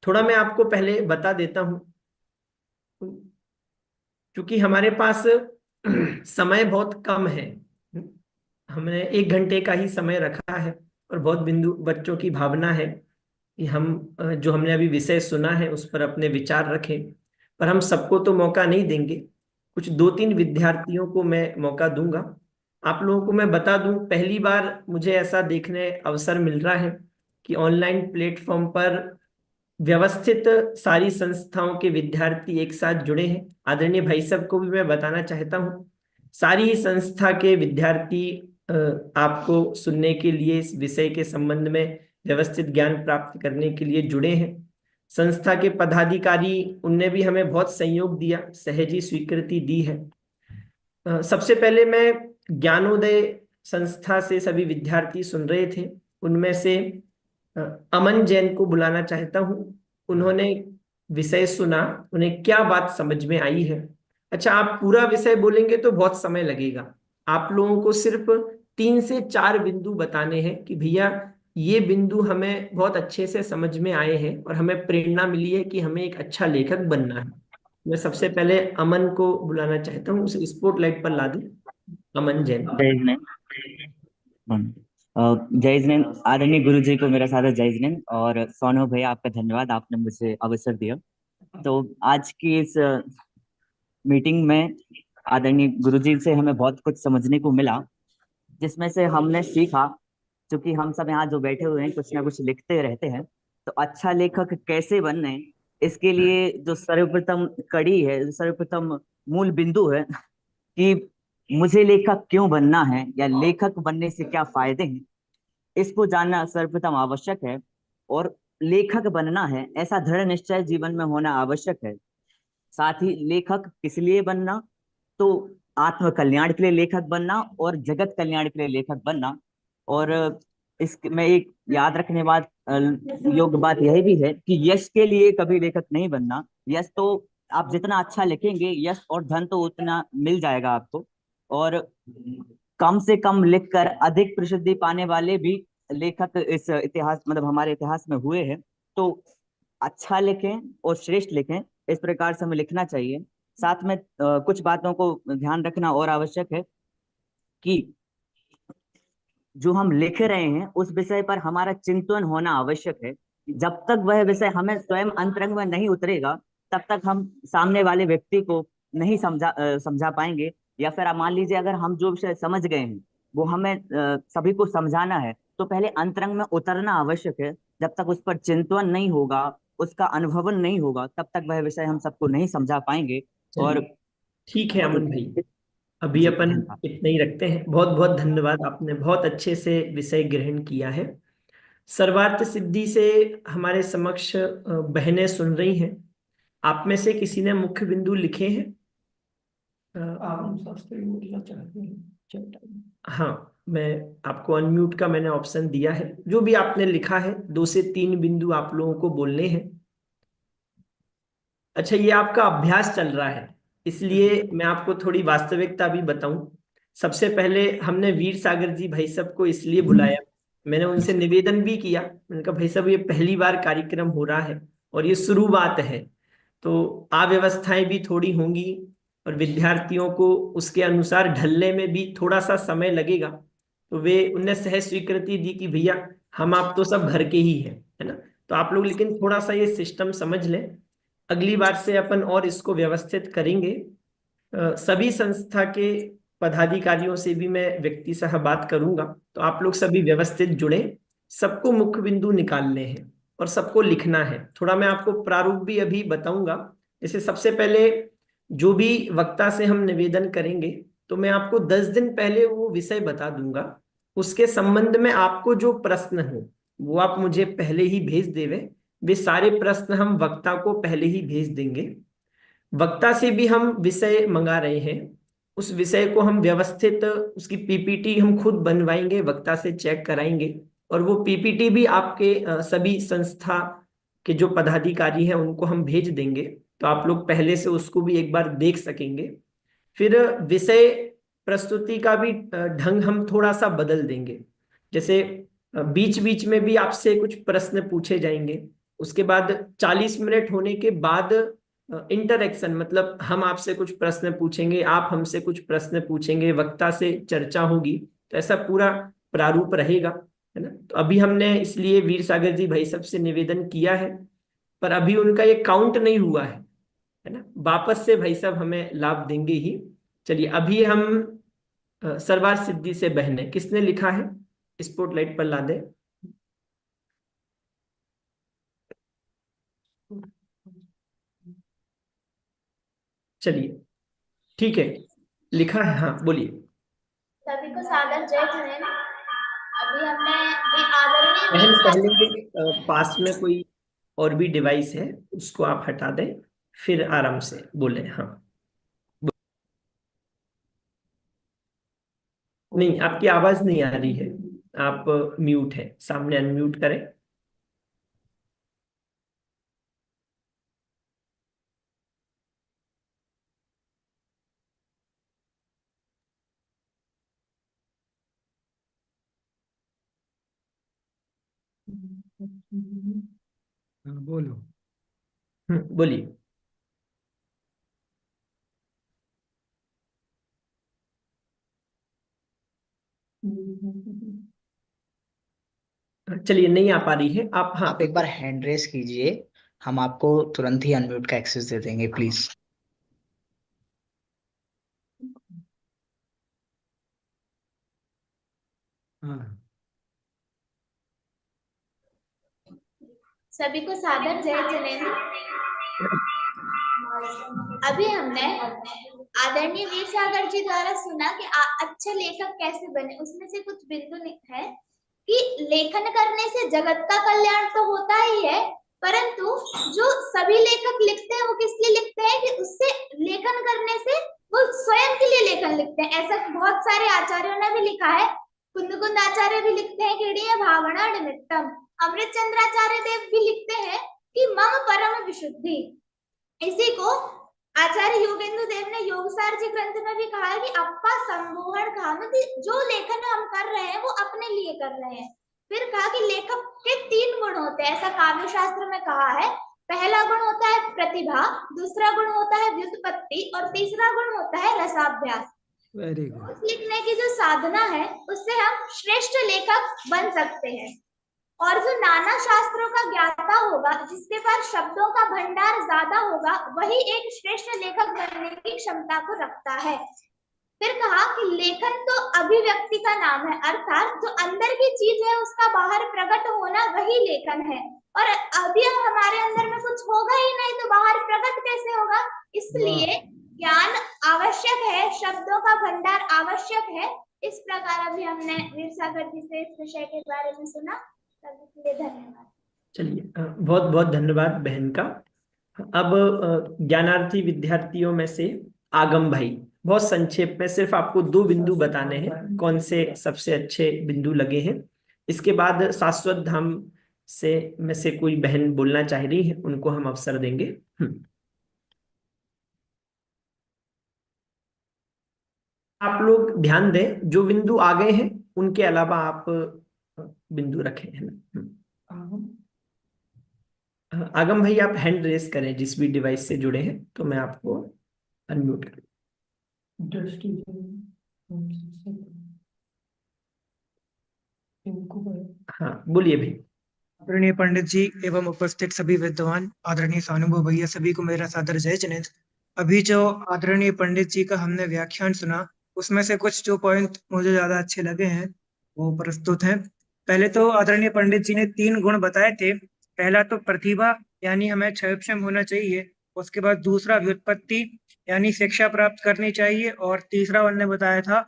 थोड़ा मैं आपको पहले बता देता हूं, क्योंकि हमारे पास समय बहुत कम है। हमने 1 घंटे का ही समय रखा है, और बहुत बिंदु बच्चों की भावना है कि हम जो हमने अभी विषय सुना है उस पर अपने विचार रखें, पर हम सबको तो मौका नहीं देंगे। कुछ 2-3 विद्यार्थियों को मैं मौका दूंगा। आप लोगों को मैं बता दूं, पहली बार मुझे ऐसा देखने अवसर मिल रहा है कि ऑनलाइन प्लेटफॉर्म पर व्यवस्थित सारी संस्थाओं के विद्यार्थी एक साथ जुड़े हैं। आदरणीय भाई साहब को भी मैं बताना चाहता हूँ, सारी संस्था के विद्यार्थी अ, आपको सुनने के लिए, इस विषय के संबंध में व्यवस्थित ज्ञान प्राप्त करने के लिए जुड़े हैं। संस्था के पदाधिकारी, उनने भी हमें बहुत सहयोग दिया, सहजी स्वीकृति दी है। सबसे पहले मैं ज्ञानोदय संस्था से सभी विद्यार्थी सुन रहे थे, उनमें से अ, अमन जैन को बुलाना चाहता हूँ। उन्होंने विषय सुना, उन्हें क्या बात समझ में आई है। अच्छा, आप पूरा विषय बोलेंगे तो बहुत समय लगेगा। आप लोगों को सिर्फ 3 से 4 बिंदु बताने हैं कि भैया ये बिंदु हमें बहुत अच्छे से समझ में आए हैं और हमें प्रेरणा मिली है कि हमें एक अच्छा लेखक बनना है। मैं सबसे पहले अमन को बुलाना चाहता हूँ, उसे स्पॉटलाइट पर ला दूं। अमन जैन। जय हिंद। जय हिंद। आदरणीय गुरु जी को मेरा सादर जय हिंद। और सोनू भैया, आपका धन्यवाद, आपने मुझे अवसर दिया। तो आज की इस मीटिंग में आदरणीय गुरु जी से हमें बहुत कुछ समझने को मिला, जिसमें से हमने सीखा, क्योंकि हम सब यहाँ जो बैठे हुए हैं कुछ ना कुछ लिखते रहते हैं, तो अच्छा लेखक कैसे बनने, इसके लिए जो सर्वप्रथम कड़ी है, जो सर्वप्रथम मूल बिंदु है कि मुझे लेखक क्यों बनना है या लेखक बनने से क्या फायदे हैं, इसको जानना सर्वप्रथम आवश्यक है। और लेखक बनना है ऐसा दृढ़ निश्चय जीवन में होना आवश्यक है। साथ ही लेखक किस लिए बनना, तो आत्म कल्याण के लिए लेखक बनना और जगत कल्याण के लिए लेखक बनना। और इस में एक याद रखने बात योग्य बात यह भी है कि यश के लिए कभी लेखक नहीं बनना। यश तो आप जितना अच्छा लिखेंगे, यश और धन तो उतना मिल जाएगा आपको। और कम से कम लिखकर अधिक प्रसिद्धि पाने वाले भी लेखक इस इतिहास, मतलब हमारे इतिहास में हुए हैं। तो अच्छा लिखें और श्रेष्ठ लिखें, इस प्रकार से हमें लिखना चाहिए। साथ में कुछ बातों को ध्यान रखना और आवश्यक है कि जो हम लिख रहे हैं उस विषय पर हमारा चिंतन होना आवश्यक है। जब तक वह विषय हमें स्वयं अंतरंग में नहीं उतरेगा, तब तक हम सामने वाले व्यक्ति को नहीं समझा पाएंगे। या फिर आप मान लीजिए, अगर हम जो विषय समझ गए हैं वो हमें सभी को समझाना है, तो पहले अंतरंग में उतरना आवश्यक है। जब तक उस पर चिंतन नहीं होगा, उसका अनुभवन नहीं होगा, तब तक वह विषय हम सबको नहीं समझा पाएंगे। और चलिए, ठीक है अमन भाई, अभी जी अपन धन्यवाद। इतना ही रखते हैं। बहुत बहुत धन्यवाद, आपने बहुत अच्छे से विषय ग्रहण किया है। सर्वार्थ सिद्धि से हमारे समक्ष बहनें सुन रही हैं। आप में से किसी ने मुख्य बिंदु लिखे हैं? आप शास्त्री बोलना चाहते हैं? हाँ, मैं आपको अनम्यूट का मैंने ऑप्शन दिया है। जो भी आपने लिखा है, 2 से 3 बिंदु आप लोगों को बोलने हैं। अच्छा, ये आपका अभ्यास चल रहा है, इसलिए मैं आपको थोड़ी वास्तविकता भी बताऊं। सबसे पहले हमने वीर सागर जी भाई साहब को इसलिए बुलाया, मैंने उनसे निवेदन भी किया। मैंने कहा भाई साहब ये पहली बार कार्यक्रम हो रहा है और ये शुरुआत है। तो अव्यवस्थाएं भी थोड़ी होंगी और विद्यार्थियों को उसके अनुसार ढलने में भी थोड़ा सा समय लगेगा। तो वे उनने सहज स्वीकृति दी कि भैया हम आप तो सब घर के ही हैं, है ना। तो आप लोग लेकिन थोड़ा सा ये सिस्टम समझ लें। अगली बार से अपन और इसको व्यवस्थित करेंगे। सभी संस्था के पदाधिकारियों से भी मैं व्यक्ति सह बात करूंगा। तो आप लोग सभी व्यवस्थित जुड़े, सबको मुख्य बिंदु निकालने हैं और सबको लिखना है। थोड़ा मैं आपको प्रारूप भी अभी बताऊंगा। जैसे सबसे पहले जो भी वक्ता से हम निवेदन करेंगे, तो मैं आपको 10 दिन पहले वो विषय बता दूंगा। उसके संबंध में आपको जो प्रश्न हो वो आप मुझे पहले ही भेज देवे। वे सारे प्रश्न हम वक्ता को पहले ही भेज देंगे। वक्ता से भी हम विषय मंगा रहे हैं। उस विषय को हम व्यवस्थित, उसकी पीपीटी हम खुद बनवाएंगे, वक्ता से चेक कराएंगे। और वो पीपीटी भी आपके सभी संस्था के जो पदाधिकारी हैं उनको हम भेज देंगे। तो आप लोग पहले से उसको भी एक बार देख सकेंगे। फिर विषय प्रस्तुति का भी ढंग हम थोड़ा सा बदल देंगे। जैसे बीच बीच में भी आपसे कुछ प्रश्न पूछे जाएंगे। उसके बाद 40 मिनट होने के बाद इंटरेक्शन, मतलब हम आपसे कुछ प्रश्न पूछेंगे, आप हमसे कुछ प्रश्न पूछेंगे, वक्ता से चर्चा होगी। तो ऐसा पूरा प्रारूप रहेगा, है ना। तो अभी हमने इसलिए वीर सागर जी भाई साहब से निवेदन किया है, पर अभी उनका ये काउंट नहीं हुआ है ना। वापस से भाई साहब हमें लाभ देंगे ही। चलिए अभी हम सर्वार सिद्धि से बहने किसने लिखा है, स्पॉटलाइट पर ला दे। चलिए ठीक है, लिखा है, हाँ बोलिए। सभी को सादर जय जैन। अभी हमने आदरणीय बहन वीर पहले पास में कोई और भी डिवाइस है उसको आप हटा दें, फिर आराम से बोले। हाँ नहीं, आपकी आवाज नहीं आ रही है, आप म्यूट है, सामने अनम्यूट करें। हाँ बोलो। बोलिए। चलिए नहीं आ पा रही है आप, हाँ आप एक बार हैंड रेस कीजिए, हम आपको तुरंत ही अनम्यूट का एक्सेस दे देंगे प्लीज। हाँ सभी को सादर जय जिनेन्द्र। अभी हमने आदरणीय वीर सागर जी द्वारा सुना कि अच्छे लेखक कैसे बने। उसमें से कुछ बिंदु है कि लेखन करने से जगत का कल्याण तो होता ही है, परंतु जो सभी लेखक लिखते हैं वो किस लिए लिखते हैं कि उससे लेखन करने से वो स्वयं के लिए लेखन लिखते हैं। ऐसा बहुत सारे आचार्यों ने भी लिखा है। कुंद आचार्य भी लिखते हैं कि भावना निमित्तम। अमृत चंद्राचार्य देव भी लिखते हैं कि मम परम विशुद्धि। इसी को आचार्य योगेंद्र देव ने योगसार जी ग्रंथ में भी कहा है कि अपा संमोहन कामति, जो लेखन हम कर रहे हैं वो अपने लिए कर रहे हैं। फिर कहा कि लेखक के 3 गुण होते हैं, ऐसा काव्य शास्त्र में कहा है। पहला गुण होता है प्रतिभा, दूसरा गुण होता है व्युत्पत्ति और तीसरा गुण होता है रसाभ्यास। Very good. उस लिखने की जो साधना है उससे हम श्रेष्ठ लेखक बन सकते हैं। और जो नाना शास्त्रों का ज्ञाता होगा, जिसके पास शब्दों का भंडार ज्यादा होगा, वही एक श्रेष्ठ लेखक बनने की क्षमता को रखता है। फिर कहा कि लेखन तो अभिव्यक्ति का नाम है, अर्थात जो अंदर की चीज है उसका बाहर प्रकट होना वही लेखन है। और अभी हमारे अंदर में कुछ होगा ही नहीं तो बाहर प्रकट कैसे होगा। इसलिए ज्ञान आवश्यक है, शब्दों का भंडार आवश्यक है। इस प्रकार अभी हमने वीर सागर जी से इस विषय के बारे में सुना। धन्यवाद। चलिए बहुत बहुत धन्यवाद बहन का। अब ज्ञानार्थी विद्यार्थियों में से आगम भाई, बहुत संक्षेप में सिर्फ आपको 2 बिंदु बताने हैं, कौन से सबसे अच्छे बिंदु लगे हैं। इसके बाद शाश्वत धाम से में से कोई बहन बोलना चाह रही है, उनको हम अवसर देंगे। आप लोग ध्यान दें, जो बिंदु आ गए हैं उनके अलावा आप बिंदु रखें, है ना। आगम भाई आप हैंड रेस करें जिस भी डिवाइस से जुड़े हैं, तो मैं आपको अनम्यूट करूँ। हाँ बोलिए भाई। आदरणीय पंडित जी एवं उपस्थित सभी विद्वान, आदरणीय सानुभव भैया, सभी को मेरा सादर जय जिनेन्द्र। अभी जो आदरणीय पंडित जी का हमने व्याख्यान सुना, उसमें से कुछ जो पॉइंट मुझे ज्यादा अच्छे लगे हैं वो प्रस्तुत हैं। पहले तो आदरणीय पंडित जी ने 3 गुण बताए थे। पहला तो प्रतिभा, यानी हमें क्षयक्षम होना चाहिए। उसके बाद दूसरा व्युत्पत्ति, यानी शिक्षा प्राप्त करनी चाहिए। और तीसरा उन्होंने बताया था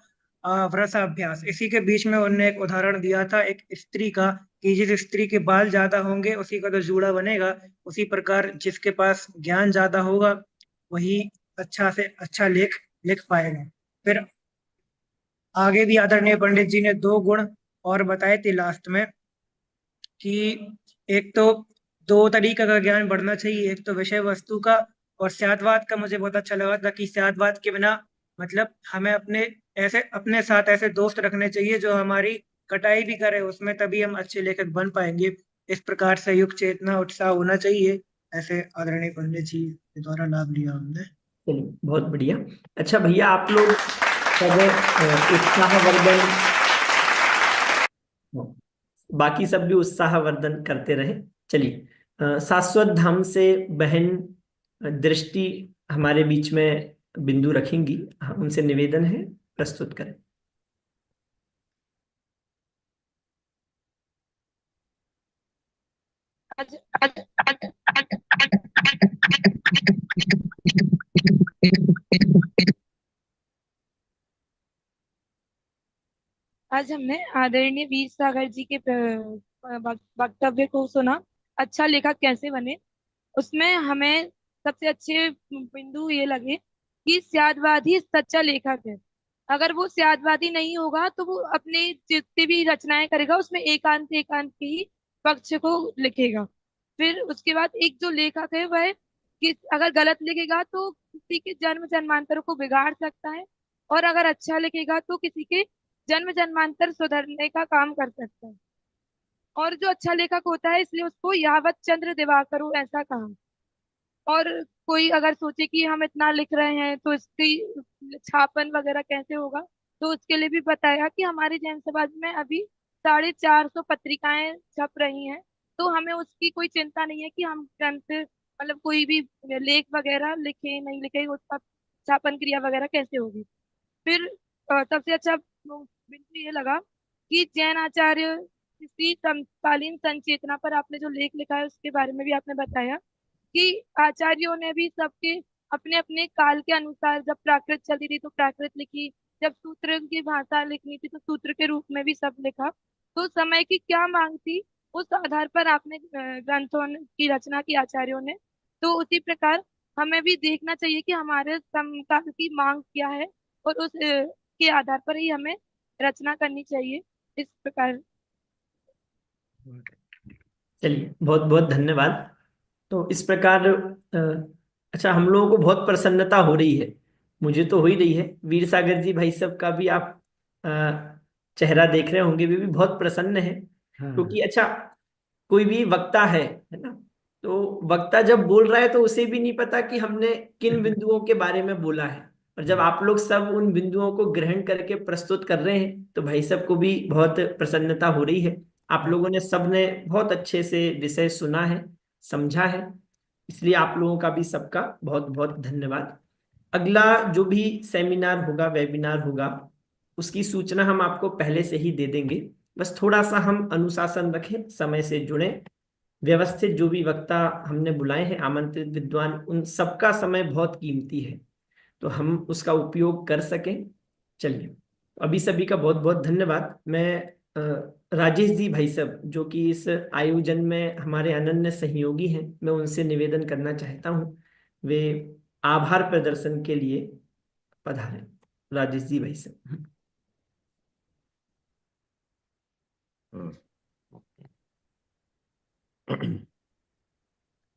व्रताभ्यास। इसी के बीच में उन्होंने एक उदाहरण दिया था एक स्त्री का, कि जिस स्त्री के बाल ज्यादा होंगे उसी का तो जूड़ा बनेगा। उसी प्रकार जिसके पास ज्ञान ज्यादा होगा वही अच्छा से अच्छा लेख लिख पाएगा। फिर आगे भी आदरणीय पंडित जी ने 2 गुण और बताए थे लास्ट में, कि एक तो 2 तरीके का ज्ञान बढ़ना चाहिए, एक तो विषय वस्तु का, और स्यादवाद का मुझे बहुत अच्छा लगा था कि स्यादवाद के बिना मतलब हमें अपने साथ ऐसे दोस्त रखने चाहिए जो हमारी कटाई भी करे, उसमें तभी हम अच्छे लेखक बन पाएंगे। इस प्रकार से युक्त चेतना उत्साह होना चाहिए। ऐसे आदरणीय पंडित जी के द्वारा लाभ लिया हमने। चलिए बहुत बढ़िया। अच्छा भैया आप लोग सब उत्साहवर्धन, बाकी सब भी उत्साहवर्धन करते रहे। चलिए शाश्वत धाम से बहन दृष्टि हमारे बीच में बिंदु रखेंगी, उनसे निवेदन है प्रस्तुत करें। आज हमने आदरणीय वीर सागर जी के वक्तव्य को सुना, अच्छा लेखक कैसे बने। उसमें हमें सबसे अच्छे बिंदु ये लगे कि स्यादवादी सच्चा लेखक है। अगर वो स्यादवादी नहीं होगा तो वो अपने जितनी भी रचनाएं करेगा उसमें एकांत एकांत के ही पक्ष को लिखेगा। फिर उसके बाद एक जो लेखक है वह कि अगर गलत लिखेगा तो किसी के जन्म जन्मांतर को बिगाड़ सकता है, और अगर अच्छा लिखेगा तो किसी के जन्म जन्मांतर सुधरने का काम कर सकता है। और जो अच्छा लेखक होता है इसलिए उसको यावत चंद्र दिवाकरो ऐसा कहा। और कोई अगर सोचे कि हम इतना लिख रहे हैं तो इसकी छापन वगैरह कैसे होगा, तो उसके लिए भी बताया कि हमारे जैन समाज में अभी 450 पत्रिकाएं छप रही हैं। तो हमें उसकी कोई चिंता नहीं है कि हम ग्रंथ मतलब कोई भी लेख वगैरह लिखे नहीं लिखे, उसका छापन क्रिया वगैरह कैसे होगी। फिर सबसे अच्छा बिंदु ये लगा कि जैन आचार्य इसी समकालीन संचेतना पर आपने जो लेख लिखा है उसके बारे में भी आपने बताया कि आचार्यों ने भी सबके अपने अपने काल के अनुसार, जब प्राकृत चलती थी तो प्राकृत लिखी, जब सूत्र की भाषा लिखनी थी तो सूत्र के रूप में भी सब लिखा। तो समय की क्या मांग थी उस आधार पर आपने ग्रंथों की रचना की आचार्यों ने। तो उसी प्रकार हमें भी देखना चाहिए कि हमारे समकाल की मांग क्या है, और उस के आधार पर ही हमें रचना करनी चाहिए। इस प्रकार। चलिए बहुत बहुत धन्यवाद। तो इस प्रकार अच्छा हम लोगों को बहुत प्रसन्नता हो रही है, मुझे तो हो ही रही है। वीर सागर जी भाई साहब का भी आप अ, चेहरा देख रहे होंगे, वे भी बहुत प्रसन्न है। क्योंकि अच्छा कोई भी वक्ता है ना, तो वक्ता जब बोल रहा है तो उसे भी नहीं पता कि हमने किन बिंदुओं के बारे में बोला है, और जब आप लोग सब उन बिंदुओं को ग्रहण करके प्रस्तुत कर रहे हैं तो भाई साहब को भी बहुत प्रसन्नता हो रही है। आप लोगों ने सबने बहुत अच्छे से विषय सुना है, समझा है, इसलिए आप लोगों का भी सबका बहुत बहुत धन्यवाद। अगला जो भी सेमिनार होगा, वेबिनार होगा, उसकी सूचना हम आपको पहले से ही दे देंगे। बस थोड़ा सा हम अनुशासन रखें, समय से जुड़ें, व्यवस्थित। जो भी वक्ता हमने बुलाए हैं आमंत्रित विद्वान, उन सबका समय बहुत कीमती है, तो हम उसका उपयोग कर सकें। चलिए अभी सभी का बहुत बहुत धन्यवाद। मैं राजेश जी भाई साहब जो कि इस आयोजन में हमारे अनन्य सहयोगी हैं, मैं उनसे निवेदन करना चाहता हूँ वे आभार प्रदर्शन के लिए पधारें। राजेश जी भाई साहब।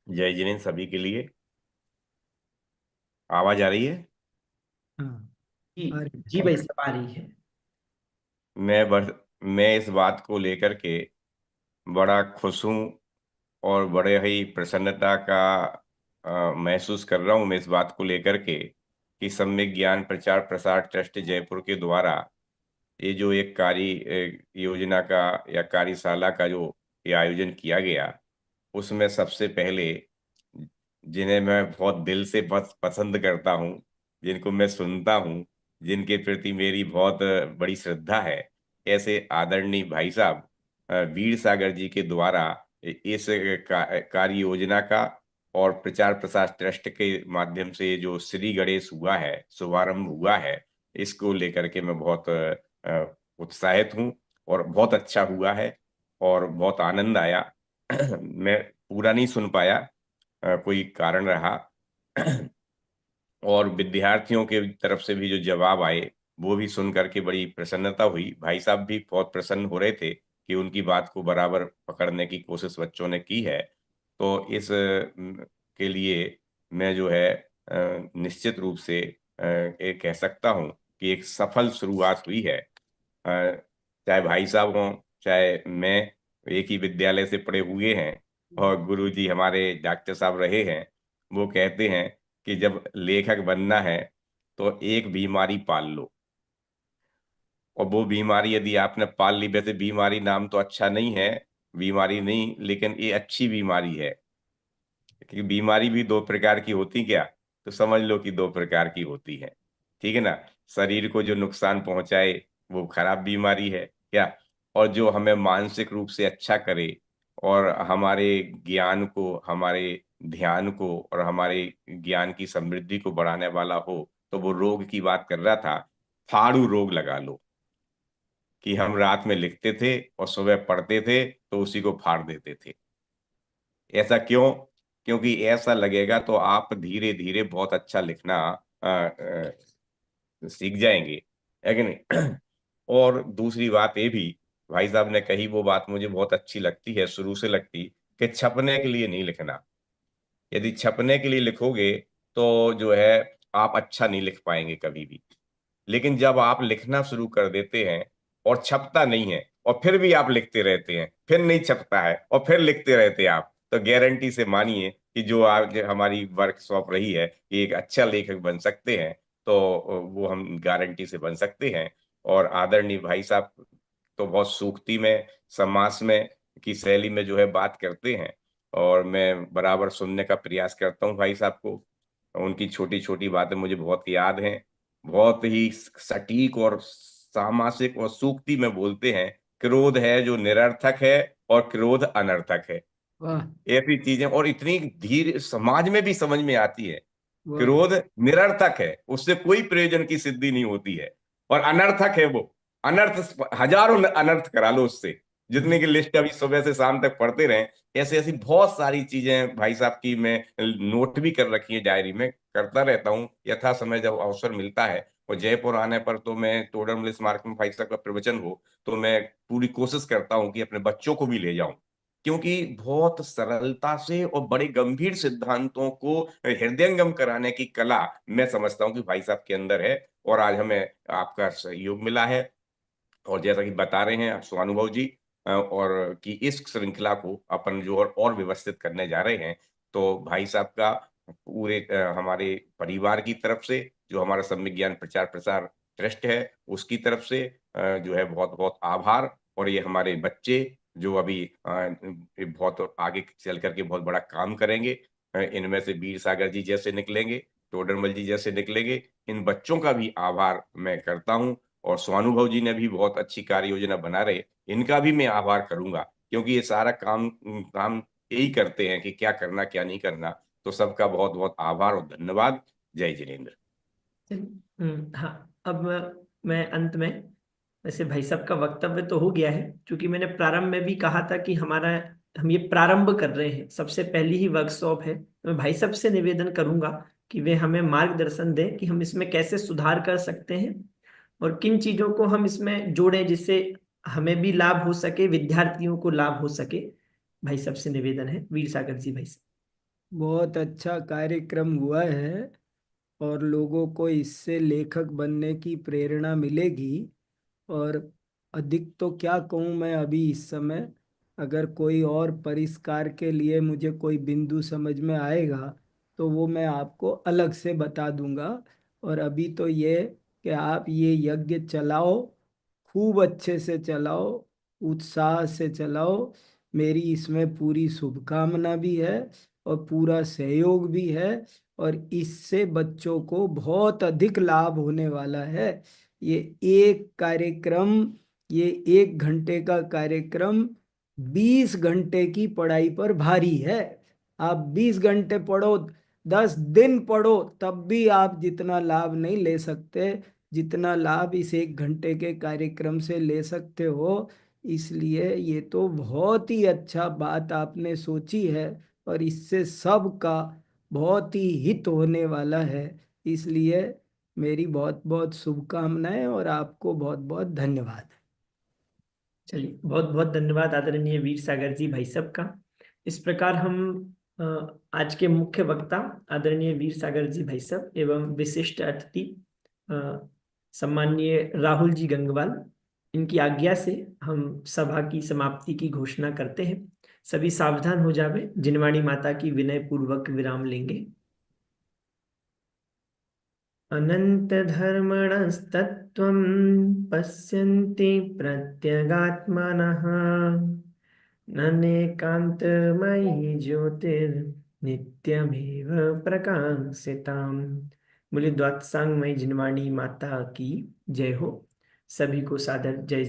जय जिनेन्द्र सभी के लिए। आवाज आ रही है? जी जी भाई साहब आ रही है। मैं इस बात को लेकर के बड़ा खुश हूं और बड़े ही प्रसन्नता का महसूस कर रहा हूँ मैं इस बात को लेकर के कि सम्यक ज्ञान प्रचार प्रसार ट्रस्ट जयपुर के द्वारा ये जो एक योजना का या कार्यशाला का जो ये आयोजन किया गया, उसमें सबसे पहले जिन्हें मैं बहुत दिल से पसंद करता हूँ, जिनको मैं सुनता हूँ, जिनके प्रति मेरी बहुत बड़ी श्रद्धा है, ऐसे आदरणीय भाई साहब वीर सागर जी के द्वारा इस कार्य योजना का और प्रचार प्रसार ट्रस्ट के माध्यम से जो श्री गणेश हुआ है, शुभारंभ हुआ है, इसको लेकर के मैं बहुत उत्साहित हूँ और बहुत अच्छा हुआ है और बहुत आनंद आया। मैं पूरा नहीं सुन पाया, कोई कारण रहा। और विद्यार्थियों के तरफ से भी जो जवाब आए वो भी सुन करके बड़ी प्रसन्नता हुई। भाई साहब भी बहुत प्रसन्न हो रहे थे कि उनकी बात को बराबर पकड़ने की कोशिश बच्चों ने की है। तो इस के लिए मैं जो है निश्चित रूप से ये कह सकता हूँ कि एक सफल शुरुआत हुई है। चाहे भाई साहब हों, चाहे मैं, एक ही विद्यालय से पढ़े हुए हैं और गुरुजी हमारे डॉक्टर साहब रहे हैं। वो कहते हैं कि जब लेखक बनना है तो एक बीमारी पाल लो, और वो बीमारी यदि आपने पाल ली, वैसे बीमारी नाम तो अच्छा नहीं है, बीमारी नहीं, लेकिन ये अच्छी बीमारी है। क्योंकि बीमारी भी दो प्रकार की होती क्या, तो समझ लो कि दो प्रकार की होती है। ठीक है ना। शरीर को जो नुकसान पहुंचाए वो खराब बीमारी है क्या, और जो हमें मानसिक रूप से अच्छा करे और हमारे ज्ञान को, हमारे ध्यान को और हमारे ज्ञान की समृद्धि को बढ़ाने वाला हो, तो वो रोग की बात कर रहा था। फाड़ू रोग लगा लो, कि हम रात में लिखते थे और सुबह पढ़ते थे तो उसी को फाड़ देते थे। ऐसा क्यों? क्योंकि ऐसा लगेगा तो आप धीरे धीरे बहुत अच्छा लिखना सीख जाएंगे, है कि नहीं। और दूसरी बात ये भी भाई साहब ने कही, वो बात मुझे बहुत अच्छी लगती है, शुरू से लगती, कि छपने के लिए नहीं लिखना। यदि छपने के लिए लिखोगे तो जो है आप अच्छा नहीं लिख पाएंगे कभी भी। लेकिन जब आप लिखना शुरू कर देते हैं और छपता नहीं है और फिर भी आप लिखते रहते हैं, फिर नहीं छपता है और फिर लिखते रहते हैं आप, तो गारंटी से मानिए कि जो आज हमारी वर्कशॉप रही है कि एक अच्छा लेखक बन सकते हैं, तो वो हम गारंटी से बन सकते हैं। और आदरणीय भाई साहब तो बहुत सूक्ति में, समास में की शैली में जो है बात करते हैं, और मैं बराबर सुनने का प्रयास करता हूँ भाई साहब को। उनकी छोटी छोटी बातें मुझे बहुत याद हैं। बहुत ही सटीक और सामासिक और सूक्ति में बोलते हैं, क्रोध है जो निरर्थक है और क्रोध अनर्थक है। वाह ऐसी चीजें, और इतनी धीरे समाज में भी समझ में आती है। वाह। क्रोध निरर्थक है, उससे कोई प्रयोजन की सिद्धि नहीं होती है, और अनर्थक है वो, अनर्थ, हजारों अनर्थ करा लो उससे, जितने की लिस्ट अभी सुबह से शाम तक पढ़ते रहे। ऐसी ऐसी बहुत सारी चीजें भाई साहब की मैं नोट भी कर रखी है, डायरी में करता रहता हूँ यथा समय जब अवसर मिलता है। और जयपुर आने पर तो मैं टोडरमल स्मारक में भाई साहब का प्रवचन हो तो मैं पूरी कोशिश करता हूँ कि अपने बच्चों को भी ले जाऊं, क्योंकि बहुत सरलता से और बड़े गंभीर सिद्धांतों को हृदयंगम कराने की कला मैं समझता हूं कि भाई साहब के अंदर है। और आज हमें आपका सहयोग मिला है, और जैसा कि बता रहे हैं स्वानुभव जी, और कि इस श्रृंखला को अपन जो और व्यवस्थित करने जा रहे हैं, तो भाई साहब का पूरे हमारे परिवार की तरफ से, जो हमारा सम्यक ज्ञान प्रचार प्रसार ट्रस्ट है उसकी तरफ से जो है बहुत बहुत आभार। और ये हमारे बच्चे जो अभी बहुत आगे चल करके बहुत बड़ा काम करेंगे, इनमें से वीर सागर जी जैसे निकलेंगे, टोडरमल जी जैसे निकलेंगे, इन बच्चों का भी आभार मैं करता हूँ। और स्वानुभव जी ने भी बहुत अच्छी कार्य योजना बना रहे, इनका भी मैं आभार करूंगा, क्योंकि ये सारा काम काम यही करते हैं कि क्या करना क्या नहीं करना। तो सबका बहुत बहुत आभार और धन्यवाद। जय जिनेन्द्र। हाँ, अब मैं अंत में, वैसे भाई साहब का वक्तव्य तो हो गया है, क्योंकि मैंने प्रारंभ में भी कहा था कि हम ये प्रारंभ कर रहे हैं, सबसे पहली ही वर्कशॉप है, तो मैं भाई साहब से निवेदन करूंगा कि वे हमें मार्गदर्शन दें कि हम इसमें कैसे सुधार कर सकते हैं और किन चीजों को हम इसमें जोड़ें जिससे हमें भी लाभ हो सके, विद्यार्थियों को लाभ हो सके। भाई साहब से निवेदन है, वीर सागर जी भाई साहब। बहुत अच्छा कार्यक्रम हुआ है और लोगों को इससे लेखक बनने की प्रेरणा मिलेगी। और अधिक तो क्या कहूँ मैं अभी इस समय, अगर कोई और परिष्कार के लिए मुझे कोई बिंदु समझ में आएगा तो वो मैं आपको अलग से बता दूंगा। और अभी तो ये कि आप ये यज्ञ चलाओ, खूब अच्छे से चलाओ, उत्साह से चलाओ। मेरी इसमें पूरी शुभकामना भी है और पूरा सहयोग भी है, और इससे बच्चों को बहुत अधिक लाभ होने वाला है। ये एक कार्यक्रम, ये 1 घंटे का कार्यक्रम 20 घंटे की पढ़ाई पर भारी है। आप 20 घंटे पढ़ो, 10 दिन पढ़ो, तब भी आप जितना लाभ नहीं ले सकते जितना लाभ इस 1 घंटे के कार्यक्रम से ले सकते हो। इसलिए ये तो बहुत ही अच्छा बात आपने सोची है, और इससे सबका बहुत ही हित होने वाला है। इसलिए मेरी बहुत बहुत शुभकामनाएं और आपको बहुत बहुत धन्यवाद। चलिए, बहुत बहुत धन्यवाद आदरणीय वीर सागर जी भाई साहब का। इस प्रकार हम अ, आज के मुख्य वक्ता आदरणीय वीर सागर जी भाई साहब एवं विशिष्ट अतिथि सम्माननीय राहुल जी गंगवाल, इनकी आज्ञा से हम सभा की समाप्ति की घोषणा करते हैं। सभी सावधान हो जावे, जिनवाणी माता की विनय पूर्वक विराम लेंगे। अनंत धर्मणस्तत्त्वं पश्यन्ति प्रत्यगात्मानः ननेकान्तमयी ज्योतिर्नित्यमेव प्रकाशिताम्। बोले द्वादशांगमयी जिनवाणी माता की जय हो। सभी को सादर जय।